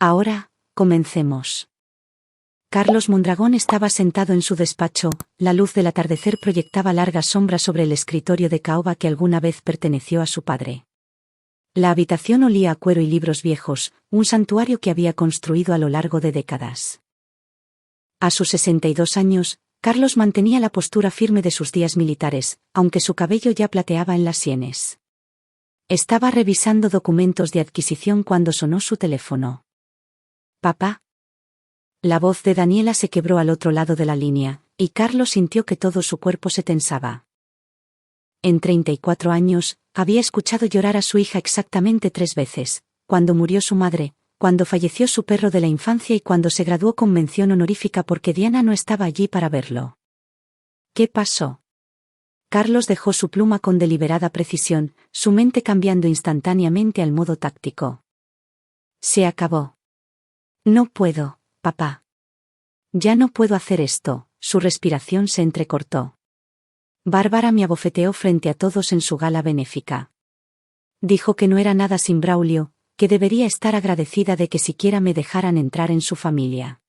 Ahora, comencemos. Carlos Mondragón estaba sentado en su despacho, la luz del atardecer proyectaba largas sombras sobre el escritorio de caoba que alguna vez perteneció a su padre. La habitación olía a cuero y libros viejos, un santuario que había construido a lo largo de décadas. A sus 62 años, Carlos mantenía la postura firme de sus días militares, aunque su cabello ya plateaba en las sienes. Estaba revisando documentos de adquisición cuando sonó su teléfono. «Papá». La voz de Daniela se quebró al otro lado de la línea, y Carlos sintió que todo su cuerpo se tensaba. En 34 años, había escuchado llorar a su hija exactamente 3 veces, cuando murió su madre, cuando falleció su perro de la infancia y cuando se graduó con mención honorífica porque Diana no estaba allí para verlo. ¿Qué pasó? Carlos dejó su pluma con deliberada precisión, su mente cambiando instantáneamente al modo táctico. Se acabó. No puedo, papá. Ya no puedo hacer esto, su respiración se entrecortó. Bárbara me abofeteó frente a todos en su gala benéfica. Dijo que no era nada sin Braulio, que debería estar agradecida de que siquiera me dejaran entrar en su familia.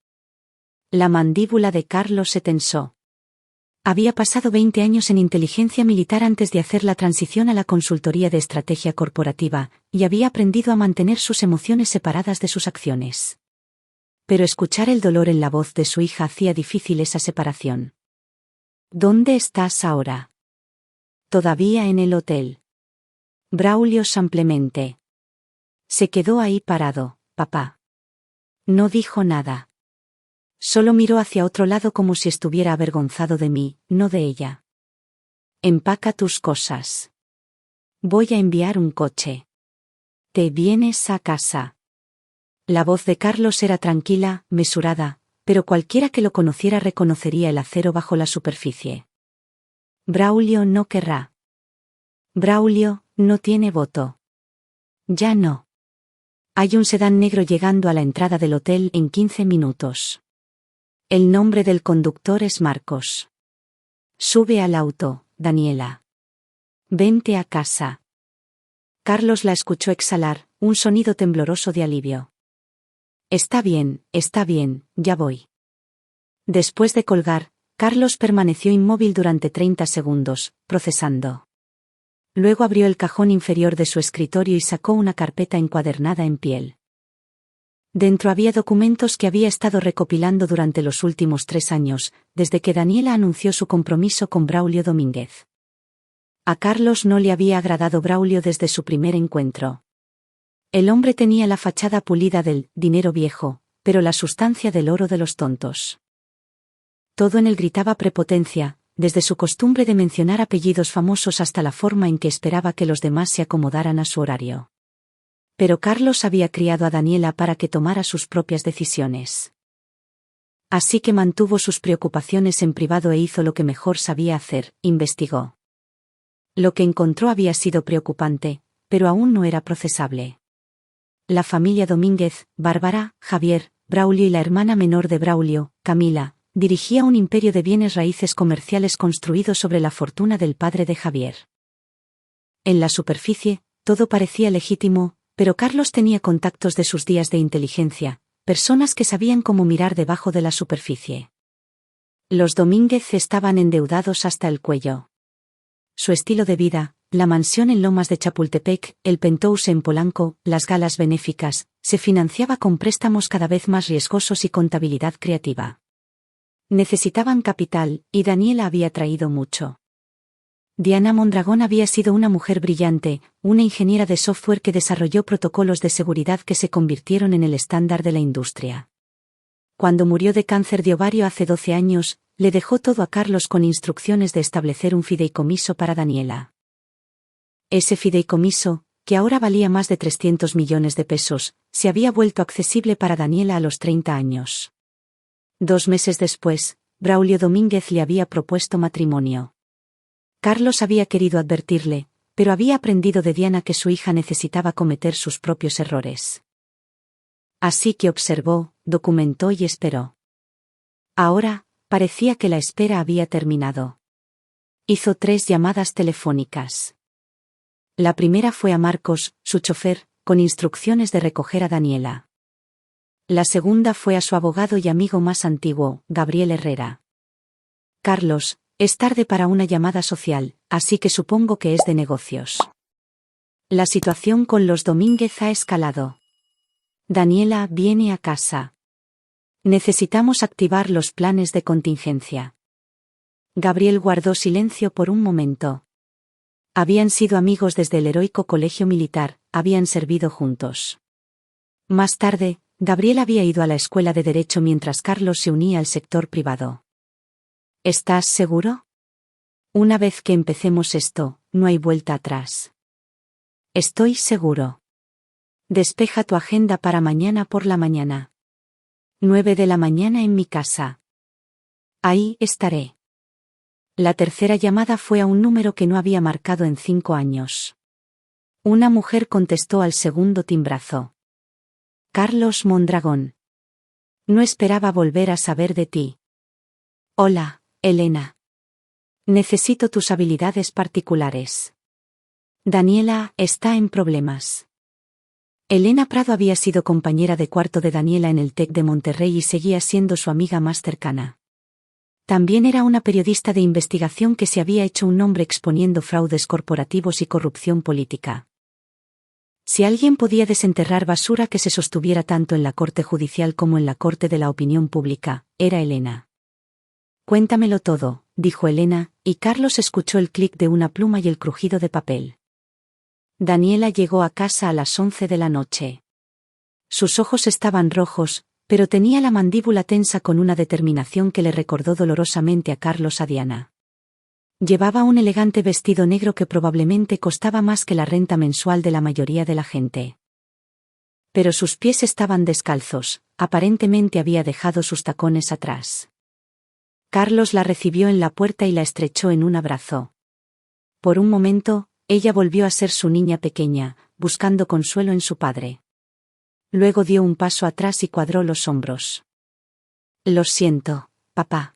La mandíbula de Carlos se tensó. Había pasado 20 años en inteligencia militar antes de hacer la transición a la consultoría de estrategia corporativa, y había aprendido a mantener sus emociones separadas de sus acciones. Pero escuchar el dolor en la voz de su hija hacía difícil esa separación. ¿Dónde estás ahora? Todavía en el hotel. Braulio simplemente se quedó ahí parado, papá. No dijo nada. Solo miró hacia otro lado como si estuviera avergonzado de mí, no de ella. Empaca tus cosas. Voy a enviar un coche. ¿Te vienes a casa? La voz de Carlos era tranquila, mesurada, pero cualquiera que lo conociera reconocería el acero bajo la superficie. Braulio no querrá. Braulio no tiene voto. Ya no. Hay un sedán negro llegando a la entrada del hotel en 15 minutos. El nombre del conductor es Marcos. Sube al auto, Daniela. Vente a casa. Carlos la escuchó exhalar, un sonido tembloroso de alivio. Está bien, ya voy. Después de colgar, Carlos permaneció inmóvil durante 30 segundos, procesando. Luego abrió el cajón inferior de su escritorio y sacó una carpeta encuadernada en piel. Dentro había documentos que había estado recopilando durante los últimos 3 años, desde que Daniela anunció su compromiso con Braulio Domínguez. A Carlos no le había agradado Braulio desde su primer encuentro. El hombre tenía la fachada pulida del dinero viejo, pero la sustancia del oro de los tontos. Todo en él gritaba prepotencia, desde su costumbre de mencionar apellidos famosos hasta la forma en que esperaba que los demás se acomodaran a su horario. Pero Carlos había criado a Daniela para que tomara sus propias decisiones. Así que mantuvo sus preocupaciones en privado e hizo lo que mejor sabía hacer, investigó. Lo que encontró había sido preocupante, pero aún no era procesable. La familia Domínguez, Bárbara, Javier, Braulio y la hermana menor de Braulio, Camila, dirigía un imperio de bienes raíces comerciales construido sobre la fortuna del padre de Javier. En la superficie, todo parecía legítimo, pero Carlos tenía contactos de sus días de inteligencia, personas que sabían cómo mirar debajo de la superficie. Los Domínguez estaban endeudados hasta el cuello. Su estilo de vida, la mansión en Lomas de Chapultepec, el penthouse en Polanco, las galas benéficas, se financiaba con préstamos cada vez más riesgosos y contabilidad creativa. Necesitaban capital, y Daniela había traído mucho. Diana Mondragón había sido una mujer brillante, una ingeniera de software que desarrolló protocolos de seguridad que se convirtieron en el estándar de la industria. Cuando murió de cáncer de ovario hace 12 años, le dejó todo a Carlos con instrucciones de establecer un fideicomiso para Daniela. Ese fideicomiso, que ahora valía más de 300 millones de pesos, se había vuelto accesible para Daniela a los 30 años. 2 meses después, Braulio Domínguez le había propuesto matrimonio. Carlos había querido advertirle, pero había aprendido de Diana que su hija necesitaba cometer sus propios errores. Así que observó, documentó y esperó. Ahora, parecía que la espera había terminado. Hizo 3 llamadas telefónicas. La primera fue a Marcos, su chofer, con instrucciones de recoger a Daniela. La segunda fue a su abogado y amigo más antiguo, Gabriel Herrera. Carlos, es tarde para una llamada social, así que supongo que es de negocios. La situación con los Domínguez ha escalado. Daniela viene a casa. Necesitamos activar los planes de contingencia. Gabriel guardó silencio por un momento. Habían sido amigos desde el heroico colegio militar, habían servido juntos. Más tarde, Gabriel había ido a la escuela de Derecho mientras Carlos se unía al sector privado. ¿Estás seguro? Una vez que empecemos esto, no hay vuelta atrás. Estoy seguro. Despeja tu agenda para mañana por la mañana. 9 de la mañana en mi casa. Ahí estaré. La tercera llamada fue a un número que no había marcado en 5 años. Una mujer contestó al segundo timbrazo. Carlos Mondragón. No esperaba volver a saber de ti. Hola, Elena. Necesito tus habilidades particulares. Daniela está en problemas. Elena Prado había sido compañera de cuarto de Daniela en el TEC de Monterrey y seguía siendo su amiga más cercana. También era una periodista de investigación que se había hecho un nombre exponiendo fraudes corporativos y corrupción política. Si alguien podía desenterrar basura que se sostuviera tanto en la corte judicial como en la corte de la opinión pública, era Elena. Cuéntamelo todo, dijo Elena, y Carlos escuchó el clic de una pluma y el crujido de papel. Daniela llegó a casa a las 11 de la noche. Sus ojos estaban rojos, pero tenía la mandíbula tensa con una determinación que le recordó dolorosamente a Carlos a Diana. Llevaba un elegante vestido negro que probablemente costaba más que la renta mensual de la mayoría de la gente. Pero sus pies estaban descalzos, aparentemente había dejado sus tacones atrás. Carlos la recibió en la puerta y la estrechó en un abrazo. Por un momento, ella volvió a ser su niña pequeña, buscando consuelo en su padre. Luego dio un paso atrás y cuadró los hombros. Lo siento, papá.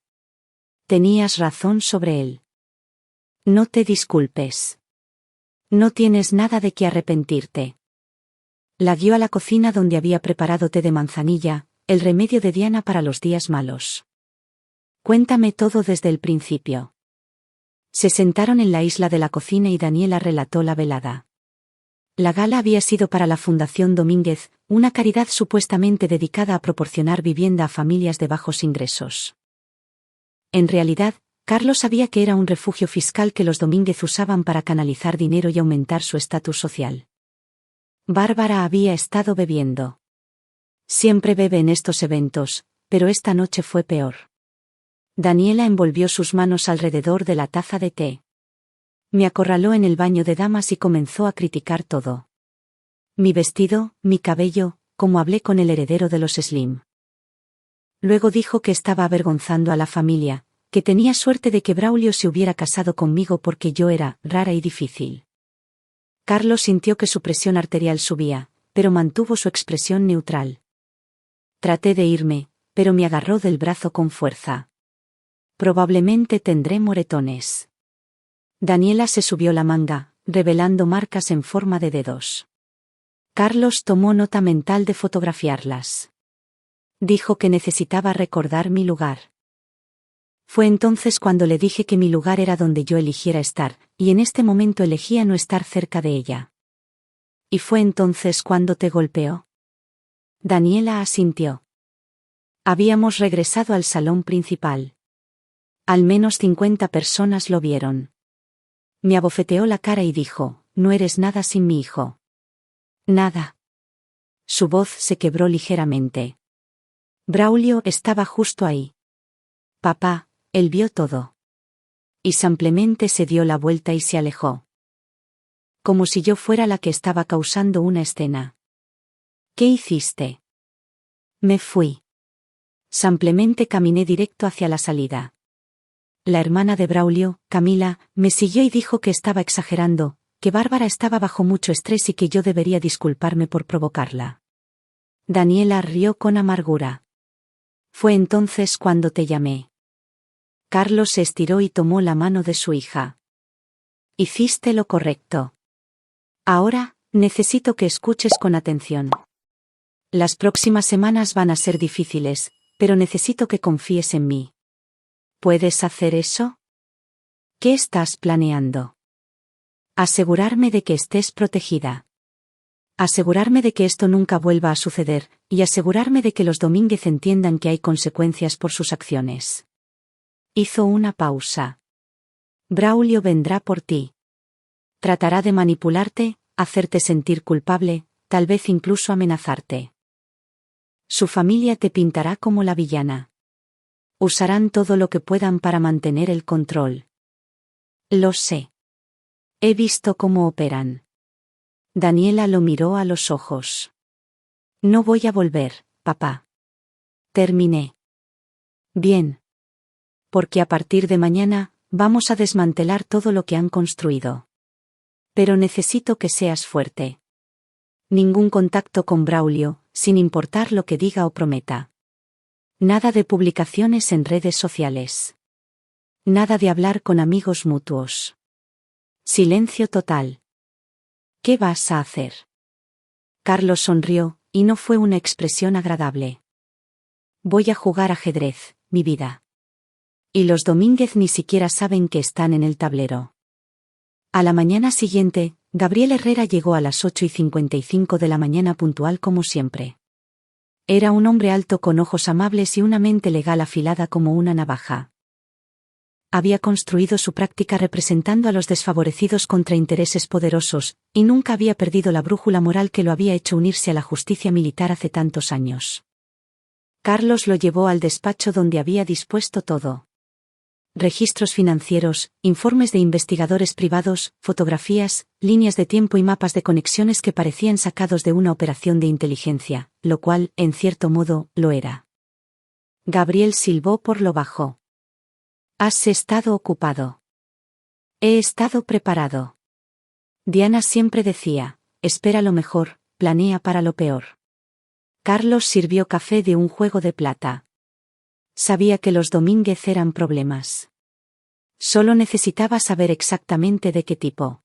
Tenías razón sobre él. No te disculpes. No tienes nada de qué arrepentirte. La guió a la cocina donde había preparado té de manzanilla, el remedio de Diana para los días malos. Cuéntame todo desde el principio. Se sentaron en la isla de la cocina y Daniela relató la velada. La gala había sido para la Fundación Domínguez, una caridad supuestamente dedicada a proporcionar vivienda a familias de bajos ingresos. En realidad, Carlos sabía que era un refugio fiscal que los Domínguez usaban para canalizar dinero y aumentar su estatus social. Bárbara había estado bebiendo. Siempre bebe en estos eventos, pero esta noche fue peor. Daniela envolvió sus manos alrededor de la taza de té. Me acorraló en el baño de damas y comenzó a criticar todo. Mi vestido, mi cabello, cómo hablé con el heredero de los Slim. Luego dijo que estaba avergonzando a la familia, que tenía suerte de que Braulio se hubiera casado conmigo porque yo era rara y difícil. Carlos sintió que su presión arterial subía, pero mantuvo su expresión neutral. Traté de irme, pero me agarró del brazo con fuerza. Probablemente tendré moretones. Daniela se subió la manga, revelando marcas en forma de dedos. Carlos tomó nota mental de fotografiarlas. Dijo que necesitaba recordar mi lugar. Fue entonces cuando le dije que mi lugar era donde yo eligiera estar, y en este momento elegía no estar cerca de ella. ¿Y fue entonces cuando te golpeó? Daniela asintió. Habíamos regresado al salón principal. Al menos 50 personas lo vieron. Me abofeteó la cara y dijo, no eres nada sin mi hijo. Nada. Su voz se quebró ligeramente. Braulio estaba justo ahí. Papá, él vio todo. Y simplemente se dio la vuelta y se alejó. Como si yo fuera la que estaba causando una escena. ¿Qué hiciste? Me fui. Simplemente caminé directo hacia la salida. La hermana de Braulio, Camila, me siguió y dijo que estaba exagerando, que Bárbara estaba bajo mucho estrés y que yo debería disculparme por provocarla. Daniela rió con amargura. Fue entonces cuando te llamé. Carlos se estiró y tomó la mano de su hija. Hiciste lo correcto. Ahora, necesito que escuches con atención. Las próximas semanas van a ser difíciles, pero necesito que confíes en mí. ¿Puedes hacer eso? ¿Qué estás planeando? Asegurarme de que estés protegida. Asegurarme de que esto nunca vuelva a suceder, y asegurarme de que los Domínguez entiendan que hay consecuencias por sus acciones. Hizo una pausa. Braulio vendrá por ti. Tratará de manipularte, hacerte sentir culpable, tal vez incluso amenazarte. Su familia te pintará como la villana. Usarán todo lo que puedan para mantener el control. Lo sé. He visto cómo operan. Daniela lo miró a los ojos. No voy a volver, papá. Terminé. Bien. Porque a partir de mañana, vamos a desmantelar todo lo que han construido. Pero necesito que seas fuerte. Ningún contacto con Braulio, sin importar lo que diga o prometa. Nada de publicaciones en redes sociales. Nada de hablar con amigos mutuos. Silencio total. ¿Qué vas a hacer? Carlos sonrió, y no fue una expresión agradable. Voy a jugar ajedrez, mi vida. Y los Domínguez ni siquiera saben que están en el tablero. A la mañana siguiente, Gabriel Herrera llegó a las 8:55 de la mañana puntual como siempre. Era un hombre alto con ojos amables y una mente legal afilada como una navaja. Había construido su práctica representando a los desfavorecidos contra intereses poderosos, y nunca había perdido la brújula moral que lo había hecho unirse a la justicia militar hace tantos años. Carlos lo llevó al despacho donde había dispuesto todo. Registros financieros, informes de investigadores privados, fotografías, líneas de tiempo y mapas de conexiones que parecían sacados de una operación de inteligencia, lo cual, en cierto modo, lo era. Gabriel silbó por lo bajo. ¿Has estado ocupado? He estado preparado. Diana siempre decía, espera lo mejor, planea para lo peor. Carlos sirvió café de un juego de plata. Sabía que los Domínguez eran problemas. Solo necesitaba saber exactamente de qué tipo.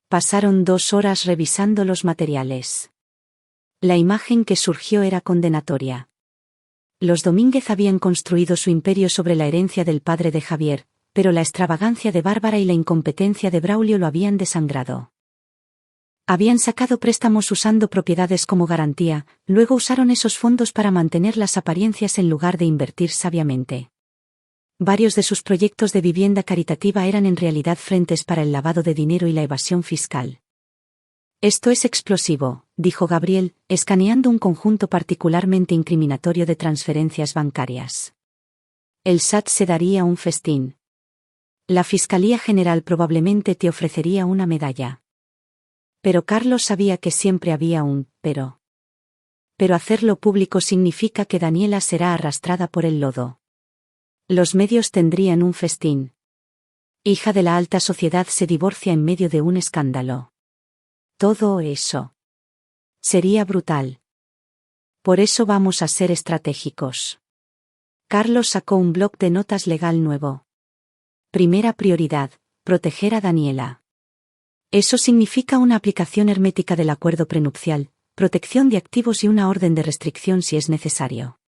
Pasaron 2 horas revisando los materiales. La imagen que surgió era condenatoria. Los Domínguez habían construido su imperio sobre la herencia del padre de Javier, pero la extravagancia de Bárbara y la incompetencia de Braulio lo habían desangrado. Habían sacado préstamos usando propiedades como garantía, luego usaron esos fondos para mantener las apariencias en lugar de invertir sabiamente. Varios de sus proyectos de vivienda caritativa eran en realidad frentes para el lavado de dinero y la evasión fiscal. Esto es explosivo, dijo Gabriel, escaneando un conjunto particularmente incriminatorio de transferencias bancarias. El SAT se daría un festín. La Fiscalía General probablemente te ofrecería una medalla. Pero Carlos sabía que siempre había un pero. Pero hacerlo público significa que Daniela será arrastrada por el lodo. Los medios tendrían un festín. Hija de la alta sociedad se divorcia en medio de un escándalo. Todo eso. Sería brutal. Por eso vamos a ser estratégicos. Carlos sacó un bloc de notas legal nuevo. Primera prioridad, proteger a Daniela. Eso significa una aplicación hermética del acuerdo prenupcial, protección de activos y una orden de restricción si es necesario.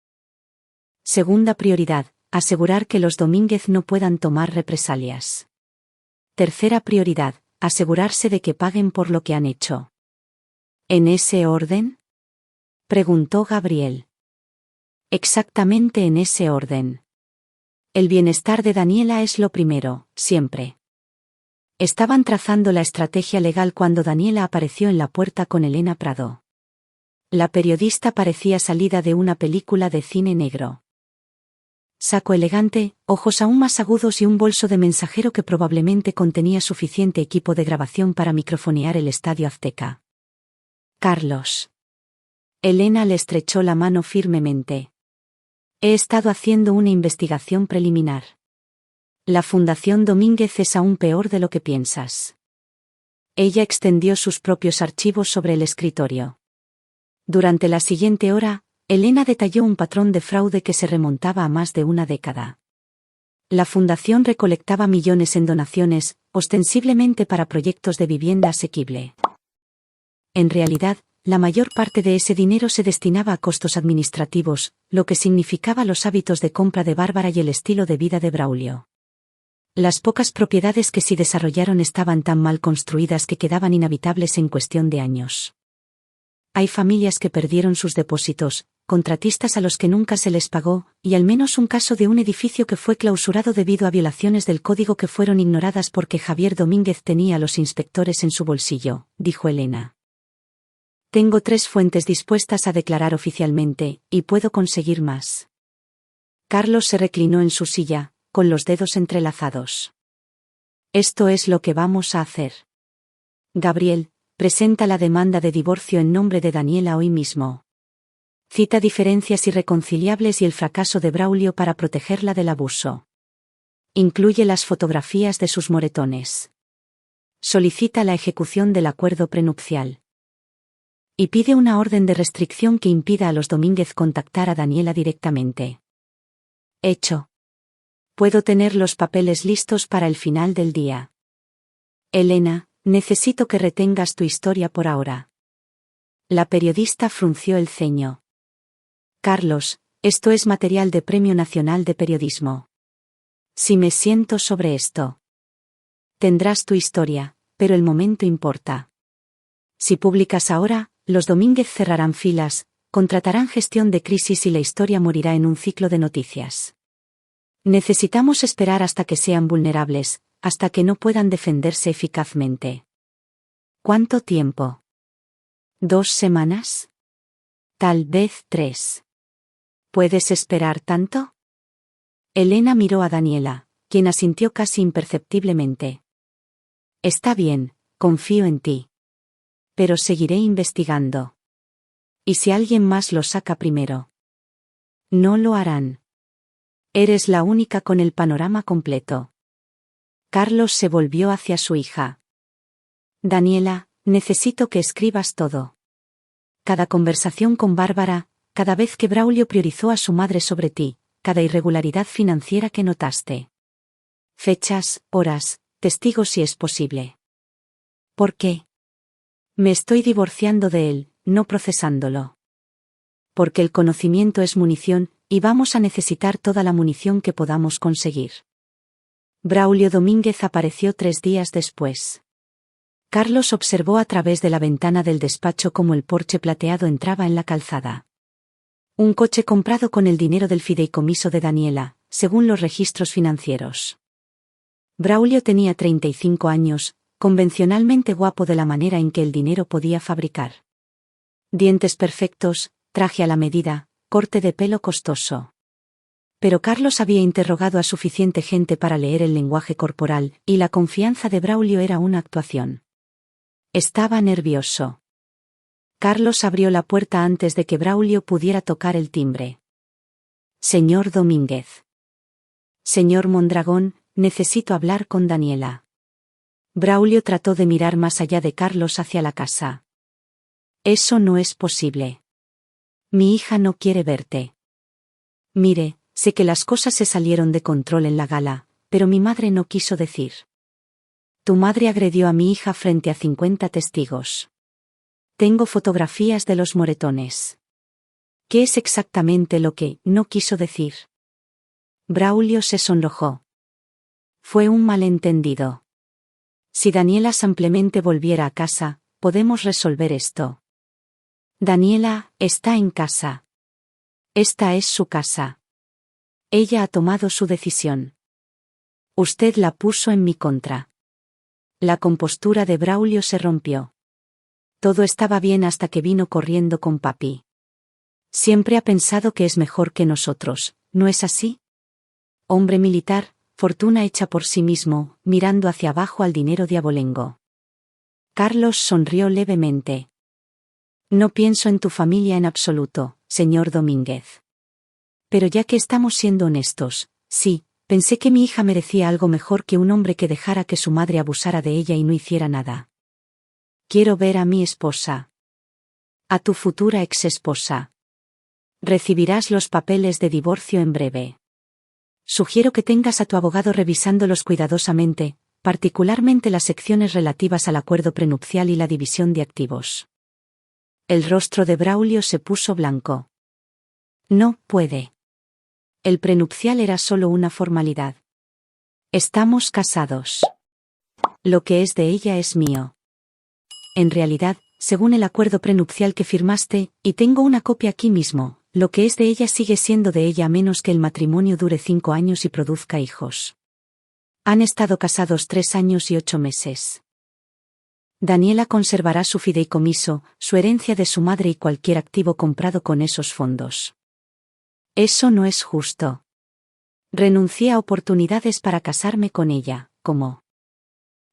Segunda prioridad, asegurar que los Domínguez no puedan tomar represalias. Tercera prioridad, asegurarse de que paguen por lo que han hecho. ¿En ese orden? Preguntó Gabriel. Exactamente en ese orden. El bienestar de Daniela es lo primero, siempre. Estaban trazando la estrategia legal cuando Daniela apareció en la puerta con Elena Prado. La periodista parecía salida de una película de cine negro. Saco elegante, ojos aún más agudos y un bolso de mensajero que probablemente contenía suficiente equipo de grabación para microfonear el Estadio Azteca. Carlos. Elena le estrechó la mano firmemente. He estado haciendo una investigación preliminar. La Fundación Domínguez es aún peor de lo que piensas. Ella extendió sus propios archivos sobre el escritorio. Durante la siguiente hora, Elena detalló un patrón de fraude que se remontaba a más de una década. La fundación recolectaba millones en donaciones, ostensiblemente para proyectos de vivienda asequible. En realidad, la mayor parte de ese dinero se destinaba a costos administrativos, lo que significaba los hábitos de compra de Bárbara y el estilo de vida de Braulio. Las pocas propiedades que sí desarrollaron estaban tan mal construidas que quedaban inhabitables en cuestión de años. Hay familias que perdieron sus depósitos, contratistas a los que nunca se les pagó, y al menos un caso de un edificio que fue clausurado debido a violaciones del código que fueron ignoradas porque Javier Domínguez tenía a los inspectores en su bolsillo, dijo Elena. Tengo 3 fuentes dispuestas a declarar oficialmente, y puedo conseguir más. Carlos se reclinó en su silla, con los dedos entrelazados. Esto es lo que vamos a hacer. Gabriel, presenta la demanda de divorcio en nombre de Daniela hoy mismo. Cita diferencias irreconciliables y el fracaso de Braulio para protegerla del abuso. Incluye las fotografías de sus moretones. Solicita la ejecución del acuerdo prenupcial. Y pide una orden de restricción que impida a los Domínguez contactar a Daniela directamente. Hecho. Puedo tener los papeles listos para el final del día. Elena, necesito que retengas tu historia por ahora. La periodista frunció el ceño. Carlos, esto es material de Premio Nacional de Periodismo. Si me siento sobre esto. Tendrás tu historia, pero el momento importa. Si publicas ahora, los Domínguez cerrarán filas, contratarán gestión de crisis y la historia morirá en un ciclo de noticias. Necesitamos esperar hasta que sean vulnerables, hasta que no puedan defenderse eficazmente. ¿Cuánto tiempo? ¿2 semanas? Tal vez 3. ¿Puedes esperar tanto? Elena miró a Daniela, quien asintió casi imperceptiblemente. Está bien, confío en ti. Pero seguiré investigando. ¿Y si alguien más lo saca primero? No lo harán. Eres la única con el panorama completo. Carlos se volvió hacia su hija. Daniela, necesito que escribas todo. Cada conversación con Bárbara, cada vez que Braulio priorizó a su madre sobre ti, cada irregularidad financiera que notaste. Fechas, horas, testigos si es posible. ¿Por qué? Me estoy divorciando de él, no procesándolo. Porque el conocimiento es munición, y vamos a necesitar toda la munición que podamos conseguir. Braulio Domínguez apareció 3 días después. Carlos observó a través de la ventana del despacho cómo el Porsche plateado entraba en la calzada. Un coche comprado con el dinero del fideicomiso de Daniela, según los registros financieros. Braulio tenía 35 años, convencionalmente guapo de la manera en que el dinero podía fabricar. Dientes perfectos, traje a la medida, corte de pelo costoso. Pero Carlos había interrogado a suficiente gente para leer el lenguaje corporal, y la confianza de Braulio era una actuación. Estaba nervioso. Carlos abrió la puerta antes de que Braulio pudiera tocar el timbre. Señor Domínguez. Señor Mondragón, necesito hablar con Daniela. Braulio trató de mirar más allá de Carlos hacia la casa. Eso no es posible. Mi hija no quiere verte. Mire, sé que las cosas se salieron de control en la gala, pero mi madre no quiso decir. Tu madre agredió a mi hija frente a 50 testigos. Tengo fotografías de los moretones. ¿Qué es exactamente lo que no quiso decir? Braulio se sonrojó. Fue un malentendido. Si Daniela simplemente volviera a casa, podemos resolver esto. Daniela está en casa. Esta es su casa. Ella ha tomado su decisión. Usted la puso en mi contra. La compostura de Braulio se rompió. Todo estaba bien hasta que vino corriendo con papi. Siempre ha pensado que es mejor que nosotros, ¿no es así? Hombre militar, fortuna hecha por sí mismo, mirando hacia abajo al dinero de abolengo. Carlos sonrió levemente. No pienso en tu familia en absoluto, señor Domínguez. Pero ya que estamos siendo honestos, sí, pensé que mi hija merecía algo mejor que un hombre que dejara que su madre abusara de ella y no hiciera nada. Quiero ver a mi esposa. A tu futura exesposa. Recibirás los papeles de divorcio en breve. Sugiero que tengas a tu abogado revisándolos cuidadosamente, particularmente las secciones relativas al acuerdo prenupcial y la división de activos. El rostro de Braulio se puso blanco. No puede. El prenupcial era solo una formalidad. Estamos casados. Lo que es de ella es mío. En realidad, según el acuerdo prenupcial que firmaste, y tengo una copia aquí mismo, lo que es de ella sigue siendo de ella a menos que el matrimonio dure 5 años y produzca hijos. Han estado casados 3 años y 8 meses. Daniela conservará su fideicomiso, su herencia de su madre y cualquier activo comprado con esos fondos. Eso no es justo. Renuncié a oportunidades para casarme con ella, ¿cómo?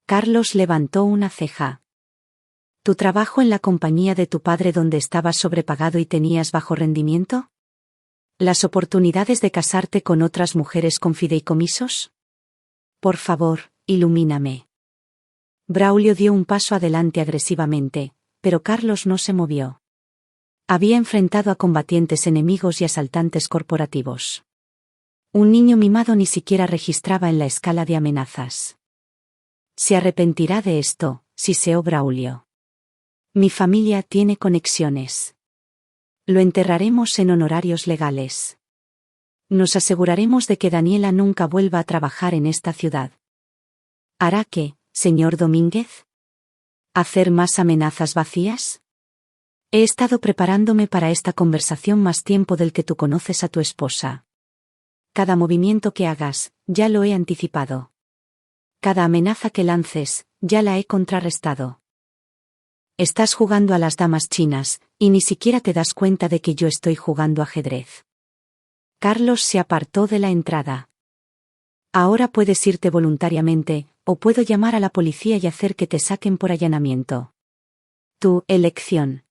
Carlos levantó una ceja. ¿Tu trabajo en la compañía de tu padre donde estabas sobrepagado y tenías bajo rendimiento? ¿Las oportunidades de casarte con otras mujeres con fideicomisos? Por favor, ilumíname. Braulio dio un paso adelante agresivamente, pero Carlos no se movió. Había enfrentado a combatientes enemigos y asaltantes corporativos. Un niño mimado ni siquiera registraba en la escala de amenazas. Se arrepentirá de esto, siseó Braulio. Mi familia tiene conexiones. Lo enterraremos en honorarios legales. Nos aseguraremos de que Daniela nunca vuelva a trabajar en esta ciudad. ¿Hará qué, señor Domínguez? ¿Hacer más amenazas vacías? He estado preparándome para esta conversación más tiempo del que tú conoces a tu esposa. Cada movimiento que hagas, ya lo he anticipado. Cada amenaza que lances, ya la he contrarrestado. Estás jugando a las damas chinas, y ni siquiera te das cuenta de que yo estoy jugando ajedrez. Carlos se apartó de la entrada. Ahora puedes irte voluntariamente, o puedo llamar a la policía y hacer que te saquen por allanamiento. Tu elección.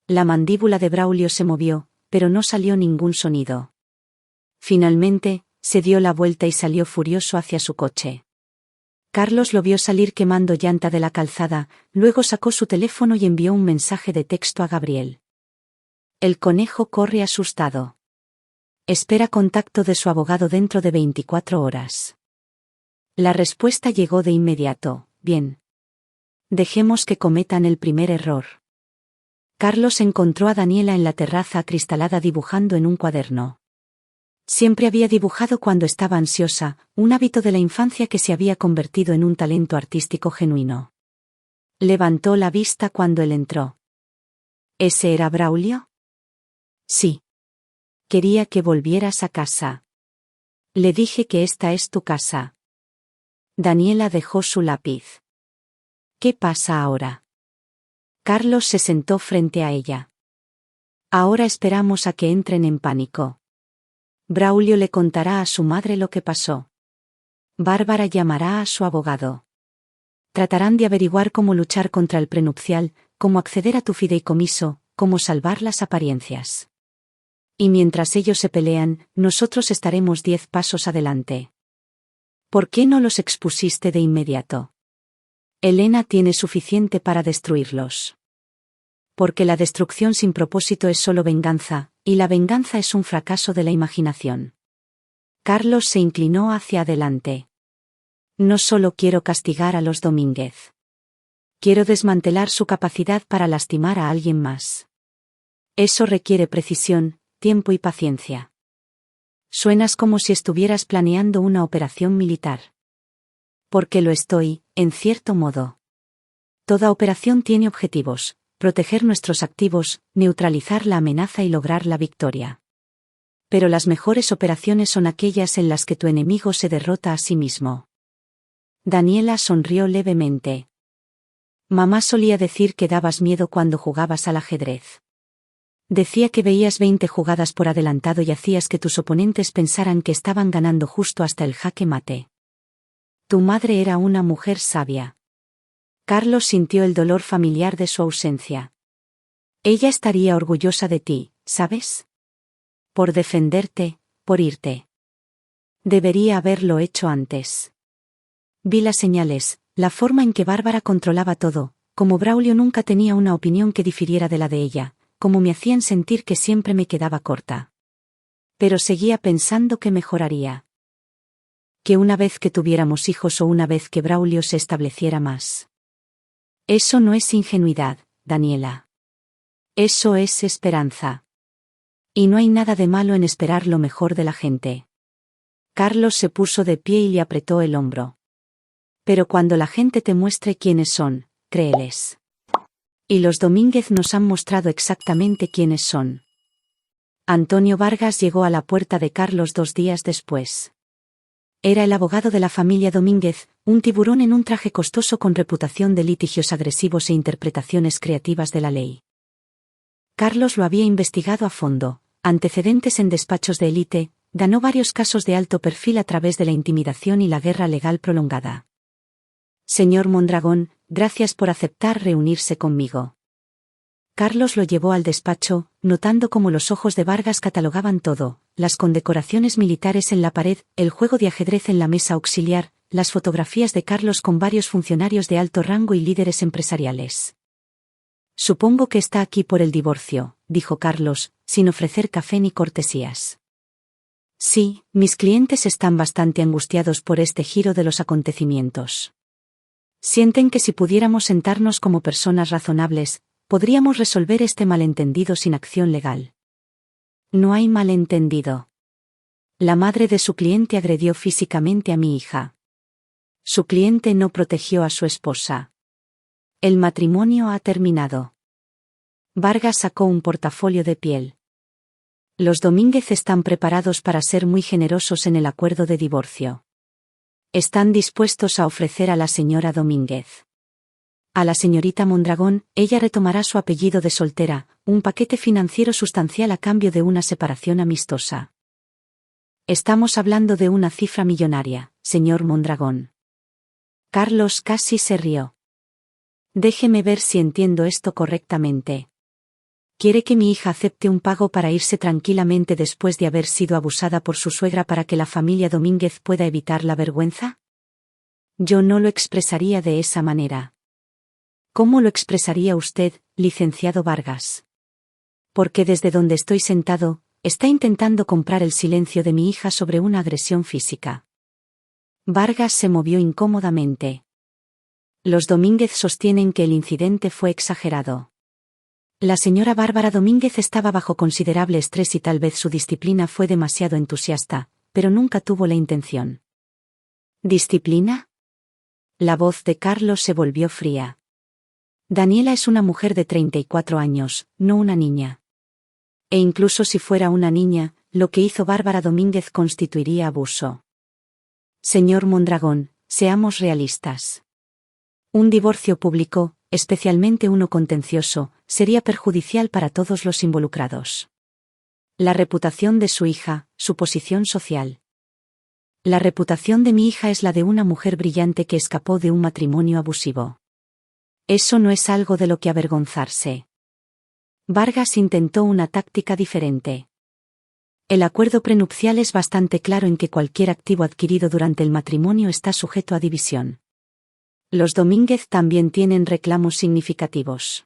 La mandíbula de Braulio se movió, pero no salió ningún sonido. Finalmente, se dio la vuelta y salió furioso hacia su coche. Carlos lo vio salir quemando llanta de la calzada, luego sacó su teléfono y envió un mensaje de texto a Gabriel. El conejo corre asustado. Espera contacto de su abogado dentro de 24 horas. La respuesta llegó de inmediato. Bien. Dejemos que cometan el primer error. Carlos encontró a Daniela en la terraza acristalada dibujando en un cuaderno. Siempre había dibujado cuando estaba ansiosa, un hábito de la infancia que se había convertido en un talento artístico genuino. Levantó la vista cuando él entró. ¿Ese era Braulio? Sí. Quería que volvieras a casa. Le dije que esta es tu casa. Daniela dejó su lápiz. ¿Qué pasa ahora? Carlos se sentó frente a ella. Ahora esperamos a que entren en pánico. Braulio le contará a su madre lo que pasó. Bárbara llamará a su abogado. Tratarán de averiguar cómo luchar contra el prenupcial, cómo acceder a tu fideicomiso, cómo salvar las apariencias. Y mientras ellos se pelean, nosotros estaremos 10 pasos adelante. ¿Por qué no los expusiste de inmediato? Elena tiene suficiente para destruirlos. Porque la destrucción sin propósito es solo venganza, y la venganza es un fracaso de la imaginación. Carlos se inclinó hacia adelante. No solo quiero castigar a los Domínguez. Quiero desmantelar su capacidad para lastimar a alguien más. Eso requiere precisión, tiempo y paciencia. Suenas como si estuvieras planeando una operación militar. Porque lo estoy, en cierto modo. Toda operación tiene objetivos: proteger nuestros activos, neutralizar la amenaza y lograr la victoria. Pero las mejores operaciones son aquellas en las que tu enemigo se derrota a sí mismo. Daniela sonrió levemente. Mamá solía decir que dabas miedo cuando jugabas al ajedrez. Decía que veías 20 jugadas por adelantado y hacías que tus oponentes pensaran que estaban ganando justo hasta el jaque mate. Tu madre era una mujer sabia. Carlos sintió el dolor familiar de su ausencia. Ella estaría orgullosa de ti, ¿sabes? Por defenderte, por irte. Debería haberlo hecho antes. Vi las señales, la forma en que Bárbara controlaba todo, como Braulio nunca tenía una opinión que difiriera de la de ella, como me hacían sentir que siempre me quedaba corta. Pero seguía pensando que mejoraría. Que una vez que tuviéramos hijos o una vez que Braulio se estableciera más. Eso no es ingenuidad, Daniela. Eso es esperanza. Y no hay nada de malo en esperar lo mejor de la gente. Carlos se puso de pie y le apretó el hombro. Pero cuando la gente te muestre quiénes son, créeles. Y los Domínguez nos han mostrado exactamente quiénes son. Antonio Vargas llegó a la puerta de Carlos 2 días después. Era el abogado de la familia Domínguez, un tiburón en un traje costoso con reputación de litigios agresivos e interpretaciones creativas de la ley. Carlos lo había investigado a fondo, antecedentes en despachos de élite, ganó varios casos de alto perfil a través de la intimidación y la guerra legal prolongada. Señor Mondragón, gracias por aceptar reunirse conmigo. Carlos lo llevó al despacho, notando cómo los ojos de Vargas catalogaban todo, las condecoraciones militares en la pared, el juego de ajedrez en la mesa auxiliar, las fotografías de Carlos con varios funcionarios de alto rango y líderes empresariales. Supongo que está aquí por el divorcio, dijo Carlos, sin ofrecer café ni cortesías. Sí, mis clientes están bastante angustiados por este giro de los acontecimientos. Sienten que si pudiéramos sentarnos como personas razonables, podríamos resolver este malentendido sin acción legal. No hay malentendido. La madre de su cliente agredió físicamente a mi hija. Su cliente no protegió a su esposa. El matrimonio ha terminado. Vargas sacó un portafolio de piel. Los Domínguez están preparados para ser muy generosos en el acuerdo de divorcio. Están dispuestos a ofrecer a la señora Domínguez. A la señorita Mondragón, ella retomará su apellido de soltera, un paquete financiero sustancial a cambio de una separación amistosa. Estamos hablando de una cifra millonaria, señor Mondragón. Carlos casi se rió. Déjeme ver si entiendo esto correctamente. ¿Quiere que mi hija acepte un pago para irse tranquilamente después de haber sido abusada por su suegra para que la familia Domínguez pueda evitar la vergüenza? Yo no lo expresaría de esa manera. ¿Cómo lo expresaría usted, licenciado Vargas? Porque desde donde estoy sentado, está intentando comprar el silencio de mi hija sobre una agresión física. Vargas se movió incómodamente. Los Domínguez sostienen que el incidente fue exagerado. La señora Bárbara Domínguez estaba bajo considerable estrés y tal vez su disciplina fue demasiado entusiasta, pero nunca tuvo la intención. ¿Disciplina? La voz de Carlos se volvió fría. Daniela es una mujer de 34 años, no una niña. E incluso si fuera una niña, lo que hizo Bárbara Domínguez constituiría abuso. Señor Mondragón, seamos realistas. Un divorcio público, especialmente uno contencioso, sería perjudicial para todos los involucrados. La reputación de su hija, su posición social. La reputación de mi hija es la de una mujer brillante que escapó de un matrimonio abusivo. Eso no es algo de lo que avergonzarse. Vargas intentó una táctica diferente. El acuerdo prenupcial es bastante claro en que cualquier activo adquirido durante el matrimonio está sujeto a división. Los Domínguez también tienen reclamos significativos.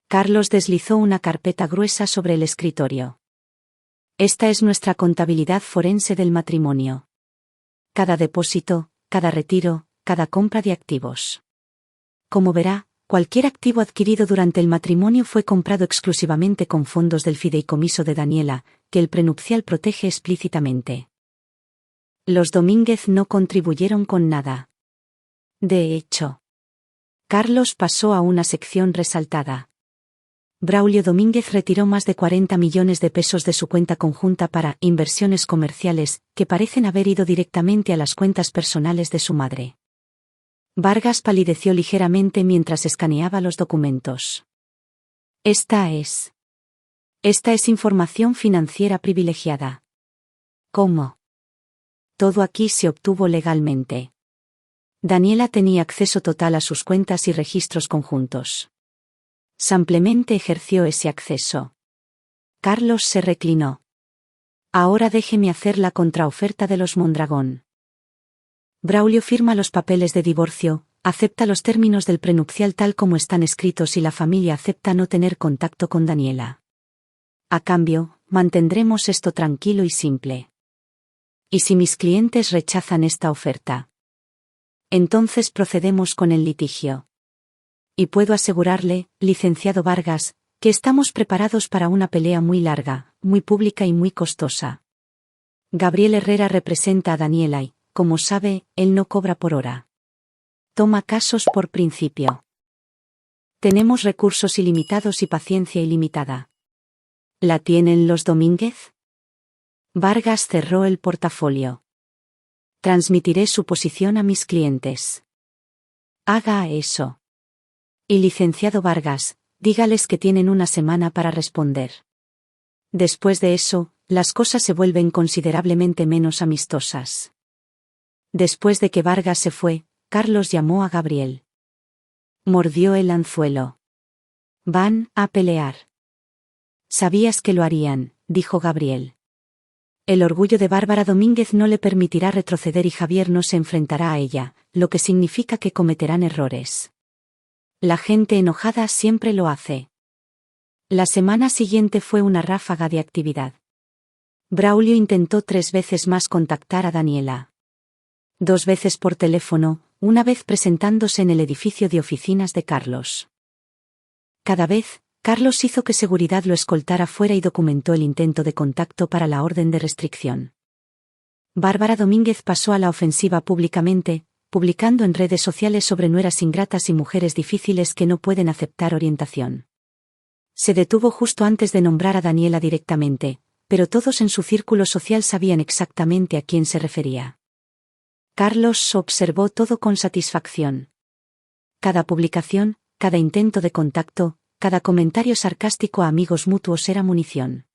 Carlos deslizó una carpeta gruesa sobre el escritorio. Esta es nuestra contabilidad forense del matrimonio. Cada depósito, cada retiro, cada compra de activos. Como verá, cualquier activo adquirido durante el matrimonio fue comprado exclusivamente con fondos del fideicomiso de Daniela, que el prenupcial protege explícitamente. Los Domínguez no contribuyeron con nada. De hecho, Carlos pasó a una sección resaltada. Braulio Domínguez retiró más de 40 millones de pesos de su cuenta conjunta para inversiones comerciales, que parecen haber ido directamente a las cuentas personales de su madre. Vargas palideció ligeramente mientras escaneaba los documentos. Esta es información financiera privilegiada. ¿Cómo? Todo aquí se obtuvo legalmente. Daniela tenía acceso total a sus cuentas y registros conjuntos. Simplemente ejerció ese acceso. Carlos se reclinó. Ahora déjeme hacer la contraoferta de los Mondragón. Braulio firma los papeles de divorcio, acepta los términos del prenupcial tal como están escritos y la familia acepta no tener contacto con Daniela. A cambio, mantendremos esto tranquilo y simple. ¿Y si mis clientes rechazan esta oferta? Entonces procedemos con el litigio. Y puedo asegurarle, licenciado Vargas, Que estamos preparados para una pelea muy larga, muy pública y muy costosa. Gabriel Herrera representa a Daniela y, como sabe, él no cobra por hora. Toma casos por principio. Tenemos recursos ilimitados y paciencia ilimitada. ¿La tienen los Domínguez? Vargas cerró el portafolio. Transmitiré su posición a mis clientes. Haga eso. Y licenciado Vargas, dígales que tienen una semana para responder. Después de eso, las cosas se vuelven considerablemente menos amistosas. Después de que Vargas se fue, Carlos llamó a Gabriel. Mordió el anzuelo. Van a pelear. Sabías que lo harían, dijo Gabriel. El orgullo de Bárbara Domínguez no le permitirá retroceder y Javier no se enfrentará a ella, lo que significa que cometerán errores. La gente enojada siempre lo hace. La semana siguiente fue una ráfaga de actividad. Braulio intentó 3 veces más contactar a Daniela. 2 veces por teléfono, una vez presentándose en el edificio de oficinas de Carlos. Cada vez, Carlos hizo que seguridad lo escoltara fuera y documentó el intento de contacto para la orden de restricción. Bárbara Domínguez pasó a la ofensiva públicamente, publicando en redes sociales sobre nueras ingratas y mujeres difíciles que no pueden aceptar orientación. Se detuvo justo antes de nombrar a Daniela directamente, pero todos en su círculo social sabían exactamente a quién se refería. Carlos observó todo con satisfacción. Cada publicación, cada intento de contacto, cada comentario sarcástico a amigos mutuos era munición.